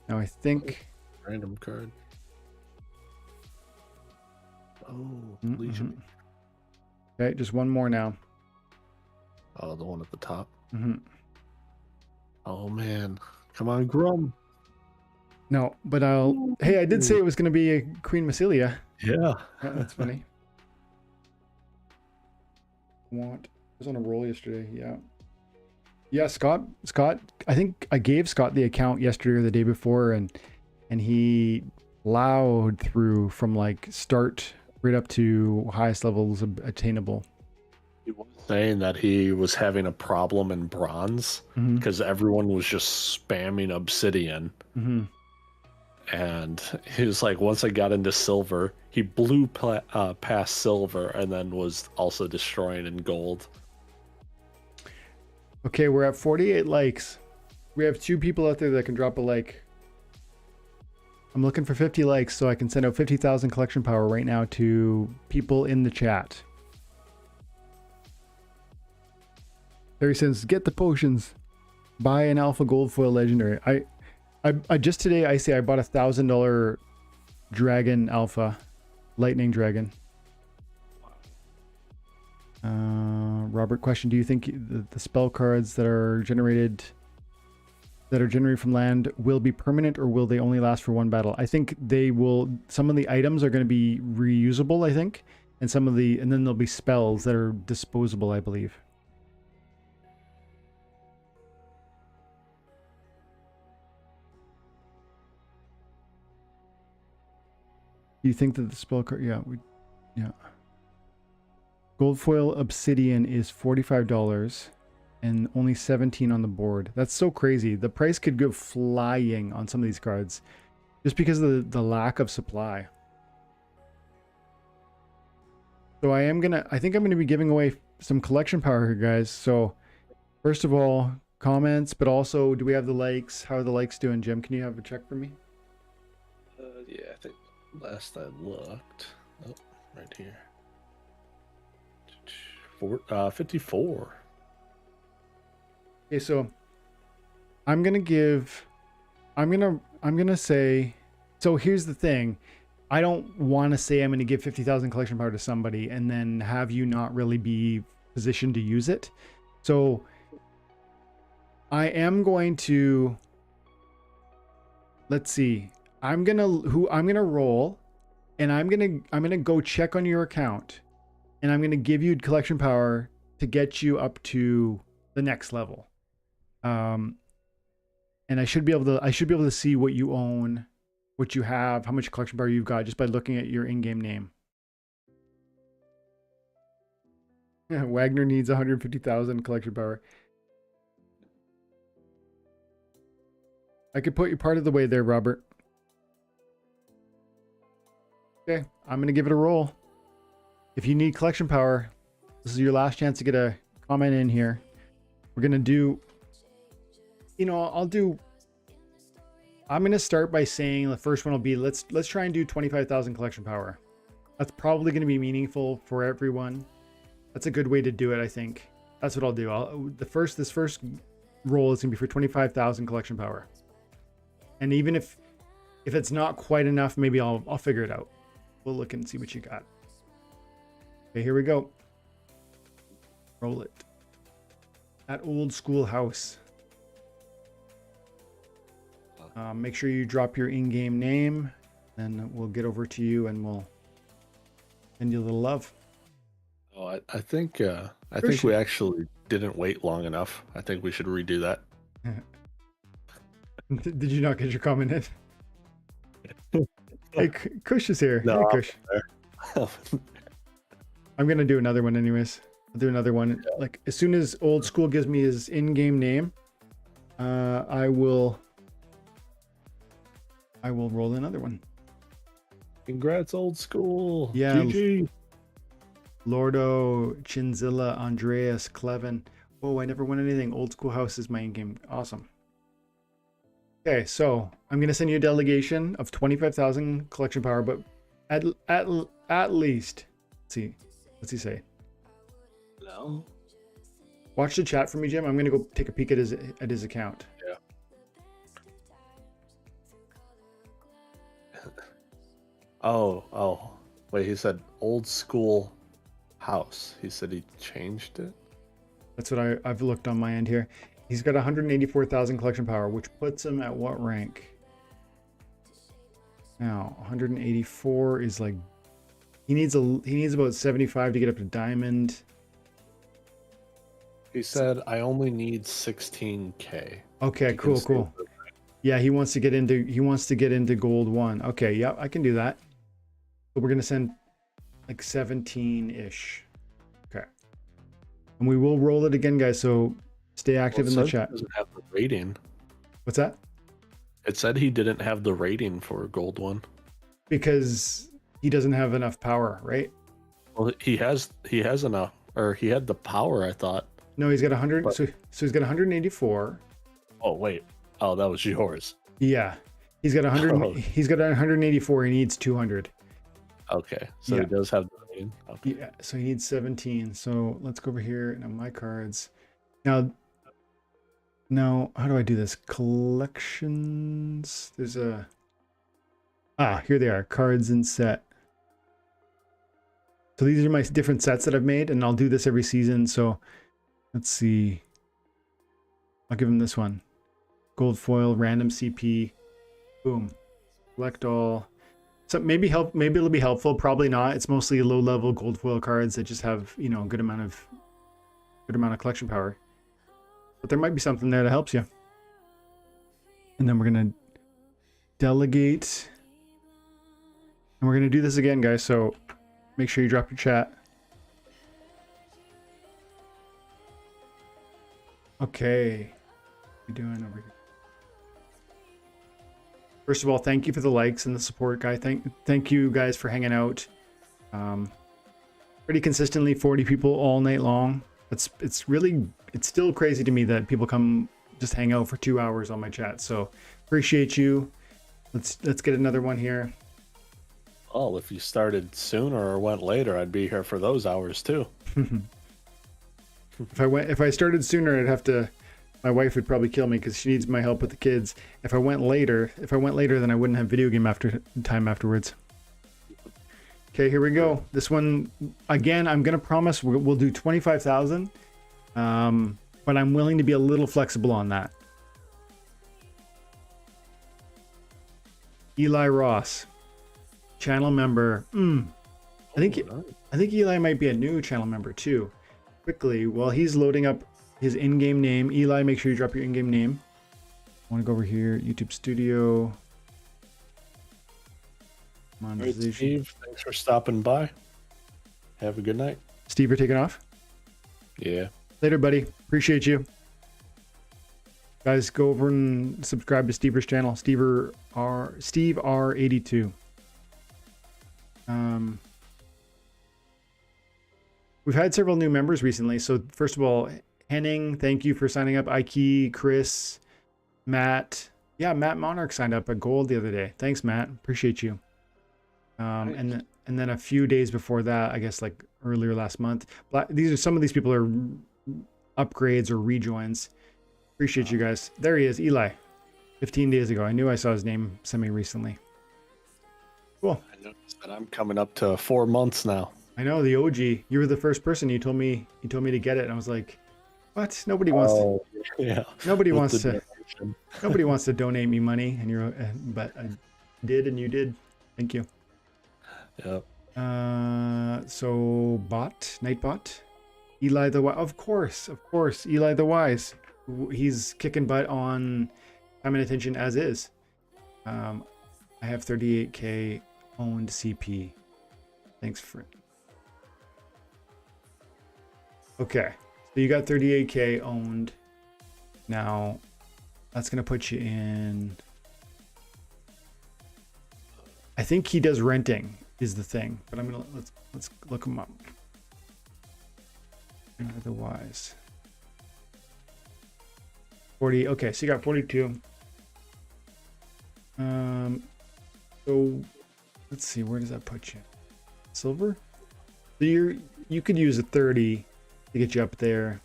Now I think... Random card. Oh, Legion. Okay, just one more now. Oh, the one at the top. Mm-hmm. Oh, man. Come on, Grum. No, but I'll... Hey, I did say it was going to be a Queen Massilia. Yeah. That's funny. I was on a roll yesterday. Yeah, Scott, I think I gave Scott the account yesterday or the day before, and he plowed through from like start right up to highest levels attainable. He was saying that he was having a problem in bronze because everyone was just spamming obsidian. And he was like, once I got into silver, he blew past silver and then was also destroying in gold. Okay, we're at 48 likes. We have 2 people out there that can drop a like. I'm looking for 50 likes so I can send out 50,000 collection power right now to people in the chat. Harry says, get the potions. Buy an alpha gold foil legendary. I just today I bought $1,000 dragon alpha, lightning dragon. Robert, question: do you think the spell cards that are generated from land will be permanent, or will they only last for one battle? I think they will. Some of the items are going to be reusable, I think, and and then there'll be spells that are disposable, I believe. Do you think that the spell card? Yeah. Gold foil obsidian is $45. and only 17 on the board. That's so crazy. The price could go flying on some of these cards just because of the lack of supply. So I think I'm gonna be giving away some collection power here, guys. So first of all, comments, but also, do we have the likes? How are the likes doing, Jim? Can you have a check for me? Yeah, I think last I looked, oh, right here, 54. Okay, so I'm gonna say, so here's the thing. I don't want to say I'm going to give 50,000 collection power to somebody and then have you not really be positioned to use it. So I am going to, let's see. I'm going to roll, and I'm going to go check on your account, and I'm going to give you collection power to get you up to the next level. And I should be able to see what you own, what you have, how much collection power you've got just by looking at your in-game name. Yeah, Wagner needs 150,000 collection power. I could put you part of the way there, Robert. Okay, I'm gonna give it a roll. If you need collection power, this is your last chance to get a comment in here. We're gonna do, I'm going to start by saying the first one will be, let's try and do 25,000 collection power. That's probably going to be meaningful for everyone. That's a good way to do it, I think. That's what I'll do. This first roll is going to be for 25,000 collection power. And even if it's not quite enough, maybe I'll figure it out. We'll look and see what you got. Okay, here we go. Roll it. That old school house. Make sure you drop your in-game name, then we'll get over to you and we'll send you a little love. Oh, I think we actually didn't wait long enough. I think we should redo that. Did you not get your comment in? Hey, Kush is here. No, hey, Kush. I'm gonna do another one anyways. I'll do another one. Yeah. Like as soon as old school gives me his in-game name, I will roll another one. Congrats, old school. Yeah. GG. Lordo, Chinzilla, Andreas, Clevin. Oh, I never won anything. Old school house is my in-game. Awesome. Okay, so I'm gonna send you a delegation of 25,000 collection power, but at least, let's see, what's he say? No. Watch the chat for me, Jim. I'm gonna go take a peek at his account. Yeah. Oh, wait, he said old school house. He said he changed it. That's what I've looked on my end here. He's got 184,000 collection power, which puts him at what rank? Now, 184 is like, he needs about 75 to get up to diamond. He said, I only need 16K. Okay, cool. Yeah, he wants to get into gold 1. Okay, yeah, I can do that. So we're gonna send like 17-ish. Okay. And we will roll it again, guys, so stay active in the chat. It doesn't have the rating. What's that? It said he didn't have the rating for gold 1. Because he doesn't have enough power, right? Well, he has enough, or he had the power, I thought. No, he's got 100. But, so he's got 184. Oh wait. Oh, that was yours. Yeah, he's got 100. Oh. He's got 184. He needs 200. Okay, so yeah. He does have the rating. Okay. Yeah, so he needs 17. So let's go over here and my cards. Now, how do I do this? Collections. There's a. Here they are. Cards and set. So these are my different sets that I've made, and I'll do this every season. So let's see. I'll give him this one. Gold foil, random CP. Boom. Collect all. So maybe it'll be helpful. Probably not. It's mostly low level gold foil cards that just have, a good amount of collection power. But there might be something there that helps you. And then we're gonna delegate. And we're gonna do this again, guys. So make sure you drop your chat. Okay. What are we doing over here? First of all, thank you for the likes and the support, guy. Thank you guys for hanging out. Pretty consistently 40 people all night long. It's still crazy to me that people come just hang out for 2 hours on my chat. So appreciate you. Let's get another one here. Well, if you started sooner or went later, I'd be here for those hours too. If I started sooner, I'd have to. My wife would probably kill me because she needs my help with the kids. If I went later, then I wouldn't have video game time afterwards. Okay, here we go. This one again. I'm gonna promise we'll do 25,000, but I'm willing to be a little flexible on that. Eli Ross, channel member. I think Eli might be a new channel member too. Quickly, while he's loading up his in-game name, Eli, make sure you drop your in-game name. I want to go over here, YouTube Studio. Monetization. Great, Steve. Thanks for stopping by. Have a good night. Steve, you're taking off? Yeah. Later, buddy. Appreciate you. Guys, go over and subscribe to Steve's channel, Steve R82. We've had several new members recently. So first of all, Henning, thank you for signing up. Ike, Chris, Matt. Yeah, Matt Monarch signed up at Gold the other day. Thanks, Matt. Appreciate you. And then a few days before that, I guess like earlier last month. Some of these people are upgrades or rejoins. Appreciate you guys. There he is, Eli. 15 days ago. I knew I saw his name semi-recently. Cool. I noticed that I'm coming up to 4 months now. I know, the OG. You were the first person. You told me to get it, and I was like, "What? Nobody wants to." Yeah. Nobody wants to. Nobody wants to donate me money, but I did, and you did. Thank you. Yep. So Nightbot, Eli the Wise. Of course, Eli the Wise. He's kicking butt on time and attention as is. I have 38K owned CP. Thanks for it. Okay, so you got 38K owned. Now, that's gonna put you in. I think he does renting is the thing, but let's look him up. Otherwise, 40. Okay, so you got 42. So let's see, where does that put you? Silver. So you could use a 30 to get you up there.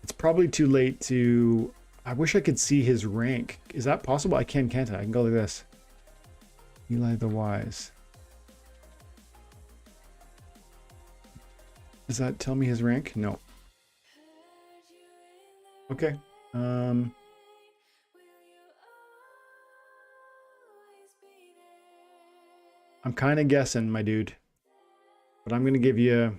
It's probably too late to. I wish I could see his rank. Is that possible? I can't I? I can go like this. Eli the Wise. Does that tell me his rank? No. Okay. I'm kind of guessing, my dude. But I'm going to give you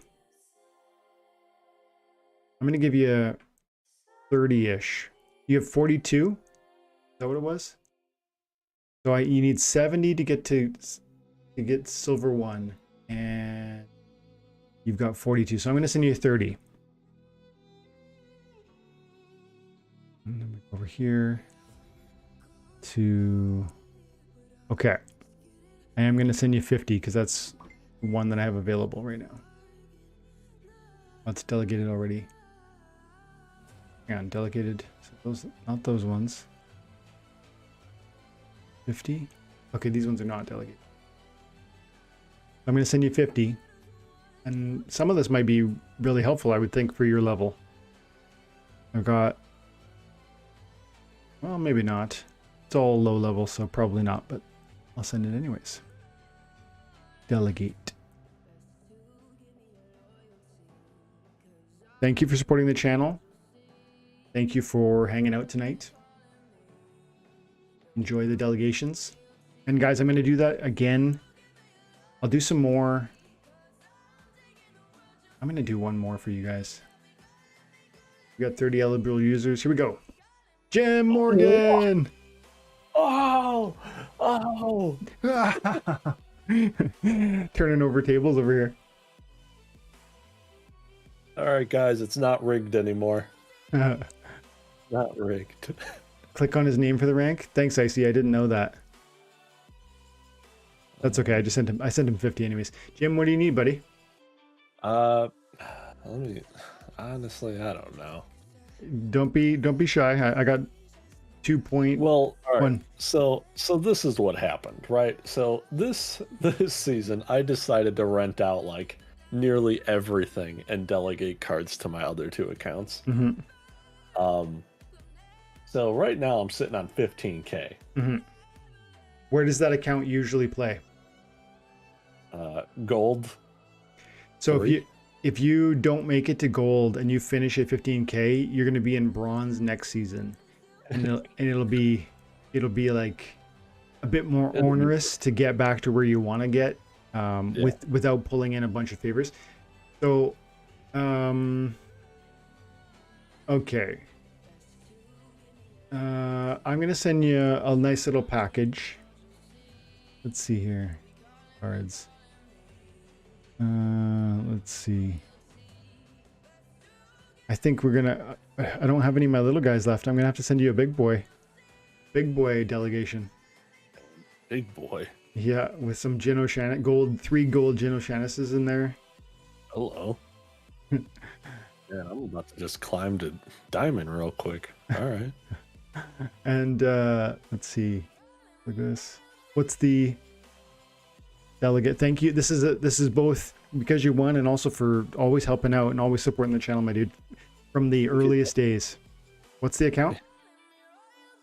30-ish. You have 42? Is that what it was? So you need 70 to get silver 1, and you've got 42. So I'm going to send you 30. And then we go over here to. Okay, I am going to send you 50 because that's the one that I have available right now. That's delegated already. Hang on, delegated. So those, not those ones. 50. Okay, these ones are not delegated. I'm going to send you 50. And some of this might be really helpful, I would think, for your level. I've got. Well, maybe not. It's all low level, so probably not, but I'll send it anyways. Delegate. Thank you for supporting the channel. Thank you for hanging out tonight. Enjoy the delegations. And guys, I'm going to do that again. I'll do some more. I'm going to do one more for you guys. We got 30 eligible users. Here we go. Jim Morgan. Oh. Turning over tables over here. All right, guys, it's not rigged anymore. Not rigged. Click on his name for the rank. Thanks, Icy. I didn't know that. That's okay. I just sent him. I sent him 50 anyways. Jim, what do you need, buddy? Uh, let me. Honestly, I don't know. Don't be shy. I got 2.1. Well, all right. So this is what happened, right? So this season, I decided to rent out like nearly everything and delegate cards to my other two accounts. Um, so right now I'm sitting on 15K. Where does that account usually play? Gold. So if you don't make it to gold and you finish at 15K, you're going to be in bronze next season, and it'll be like a bit more onerous to get back to where you want to get without pulling in a bunch of favors. So, okay. I'm going to send you a nice little package. Let's see here. Cards. Let's see. I think we're gonna. I don't have any of my little guys left. I'm gonna have to send you a big boy delegation. Big boy. Yeah, with some Jin O'Shannon gold, 3 gold Jin O'Shannesses in there. Hello. Man, I'm about to just climb to diamond real quick. All right. And let's see. Look at this. What's the delegate? Thank you. This is both because you won and also for always helping out and always supporting the channel, my dude, from the earliest days. What's the account?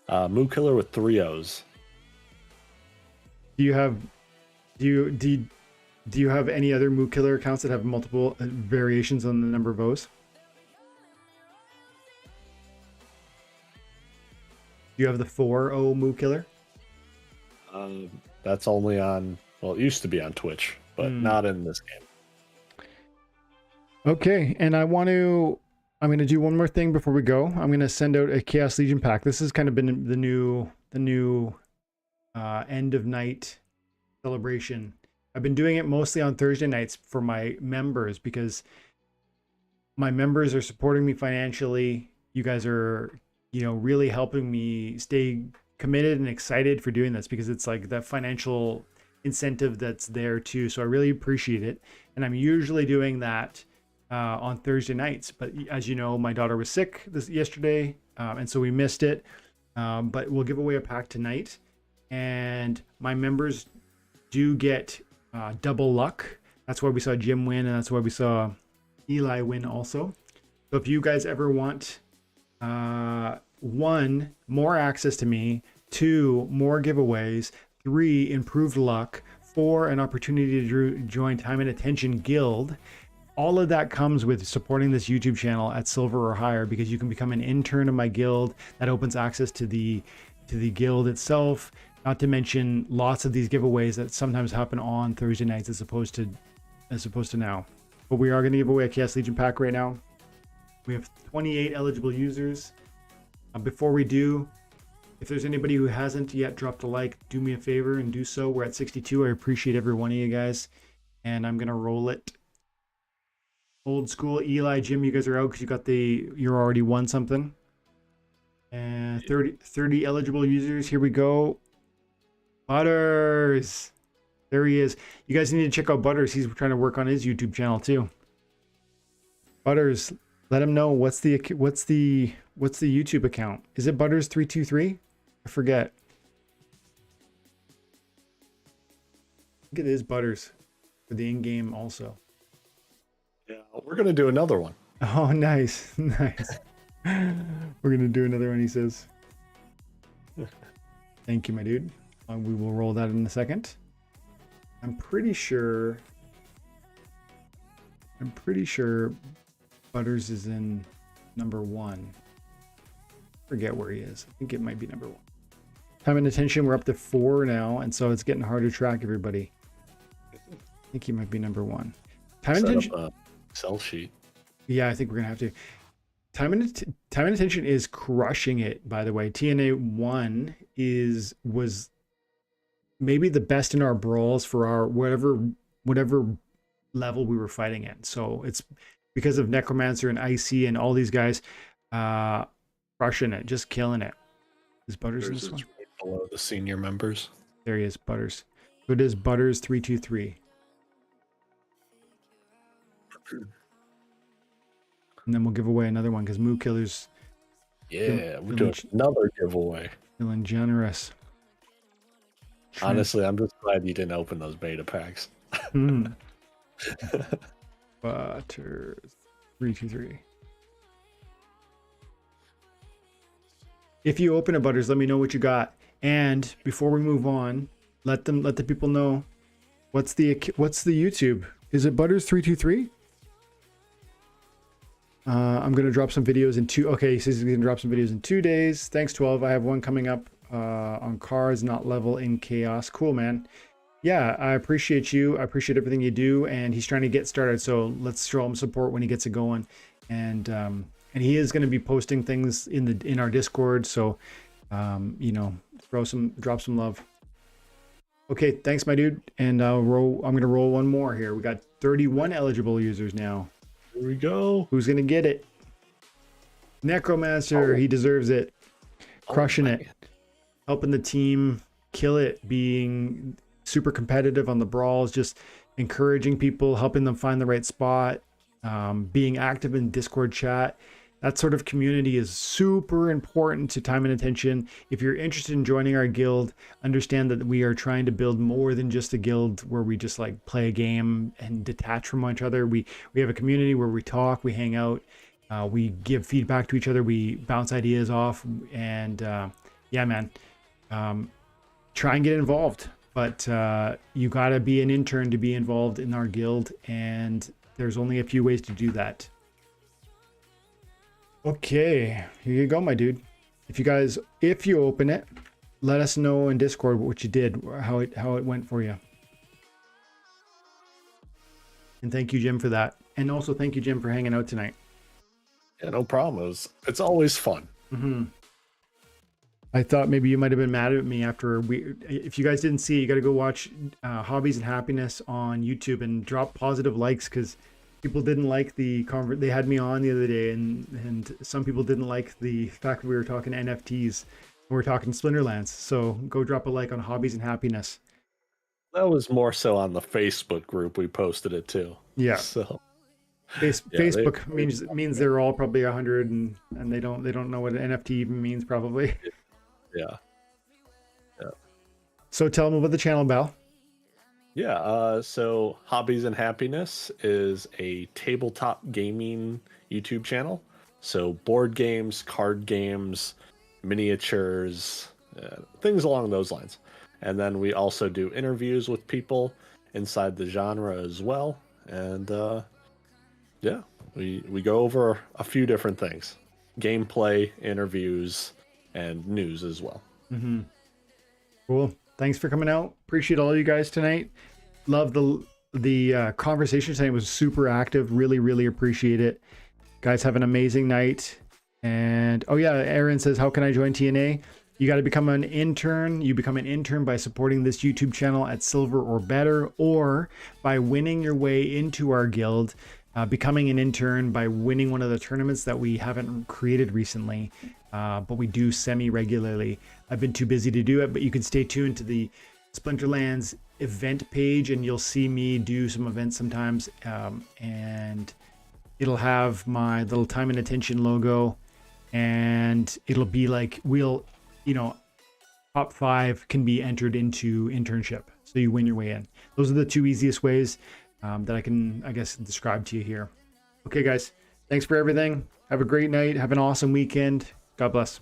Moo Killer with 3 O's. Do you have any other Moo Killer accounts that have multiple variations on the number of O's? Do you have the 4-O Moo Killer? That's only on, well, it used to be on Twitch, but not in this game. Okay, and I'm going to do one more thing before we go. I'm going to send out a Chaos Legion pack. This has kind of been the new end of night celebration. I've been doing it mostly on Thursday nights for my members because my members are supporting me financially. You guys are, really helping me stay committed and excited for doing this because it's like that financial incentive that's there too. So I really appreciate it. And I'm usually doing that on Thursday nights, but as you know, my daughter was sick yesterday, and so we missed it. But we'll give away a pack tonight, and my members do get double luck. That's why we saw Jim win, and that's why we saw Eli win also. So if you guys ever want 1, more access to me, 2, more giveaways, 3, improved luck, 4, an opportunity to join Time and Attention Guild. All of that comes with supporting this YouTube channel at silver or higher, because you can become an intern of my guild. That opens access to the guild itself, not to mention lots of these giveaways that sometimes happen on Thursday nights as opposed to now. But we are going to give away a Chaos Legion pack right now. We have 28 eligible users. Before we do, if there's anybody who hasn't yet dropped a like, do me a favor and do so. We're at 62. I appreciate every one of you guys, and I'm going to roll it. Old school. Eli, Jim, you guys are out because you're already won something. And 30 eligible users. Here we go. Butters. There he is. You guys need to check out Butters. He's trying to work on his YouTube channel too. Butters, let him know what's the YouTube account. Is it Butters323? I forget. I think it is Butters for the in-game also. Yeah, we're gonna do another one. Oh, nice. Nice. We're gonna do another one, he says. Thank you, my dude. We will roll that in a second. I'm pretty sure Butters is in number 1. Forget where he is. I think it might be number 1. Time and Attention, we're up to 4 now, and so it's getting harder to track everybody. I think he might be number 1. Time and Attention. Excel sheet. Yeah, I think we're gonna have to. Time and Attention is crushing it, by the way. TNA 1 was maybe the best in our brawls for our whatever level we were fighting in. So because of Necromancer and Icy and all these guys crushing it, just killing it. Is Butters in this one? Right below the senior members. There he is, Butters. So it is Butters 323. And then we'll give away another one because Moo Killer's we're doing another giveaway. feeling generous. Honestly, I'm just glad you didn't open those beta packs. Butters 323. If you open a Butters, let me know what you got. And before we move on, let the people know what's the YouTube. Is it Butters 323? I'm gonna drop some videos in two. Okay, he says he's gonna drop some videos in 2 days. Thanks, 12. I have one coming up on cars, not level in chaos. Cool, man. Yeah, I appreciate you. I appreciate everything you do. And he's trying to get started, so let's show him support when he gets it going. And he is going to be posting things in our Discord. So, you know, drop some love. Okay, thanks, my dude. And I'm going to roll one more here. We got 31 eligible users now. Here we go. Who's going to get it? Necromancer, he deserves it. Crushing it. Helping the team kill it, being super competitive on the brawls, just encouraging people, helping them find the right spot, being active in Discord chat. That sort of community is super important to time and attention. If you're interested in joining our guild, understand that we are trying to build more than just a guild where we just like play a game and detach from each other. We have a community where we talk, we hang out, we give feedback to each other, we bounce ideas off, and yeah, man, try and get involved. But you got to be an intern to be involved in our guild, and there's only a few ways to do that. Okay, here you go, my dude. If you open it, let us know in Discord what you did, how it went for you. And thank you, Jim, for that. And also thank you, Jim, for hanging out tonight. Yeah, no problem. It's always fun. Mm-hmm. I thought maybe you might have been mad at me after if you guys didn't see it, you got to go watch Hobbies and Happiness on YouTube and drop positive likes, because people didn't like they had me on the other day, and some people didn't like the fact that we were talking NFTs. We were talking Splinterlands. So go drop a like on Hobbies and Happiness. That was more so on the Facebook group. We posted it too. Yeah. So Facebook means they're all probably 100 and they don't know what an NFT even means probably. Yeah. So tell them about the channel, Bal. Yeah. So Hobbies and Happiness is a tabletop gaming YouTube channel. So board games, card games, miniatures, things along those lines. And then we also do interviews with people inside the genre as well. And yeah, we go over a few different things: gameplay, interviews, and news as well. Mm-hmm. Cool. Thanks for coming out. Appreciate all you guys tonight. Love the conversation tonight. Was super active. Really appreciate it. Guys, have an amazing night. And oh yeah, Aaron says, how can I join TNA? You got to become an intern. You become an intern by supporting this YouTube channel at silver or better, or by winning your way into our guild, becoming an intern by winning one of the tournaments that we haven't created recently, but we do semi-regularly. I've been too busy to do it, but you can stay tuned to the Splinterlands event page and you'll see me do some events sometimes, and it'll have my little time and attention logo, and it'll be like top 5 can be entered into internship, so you win your way in. Those are the 2 easiest ways that I can, I guess, describe to you here. Okay, guys, thanks for everything. Have a great night. Have an awesome weekend. God bless.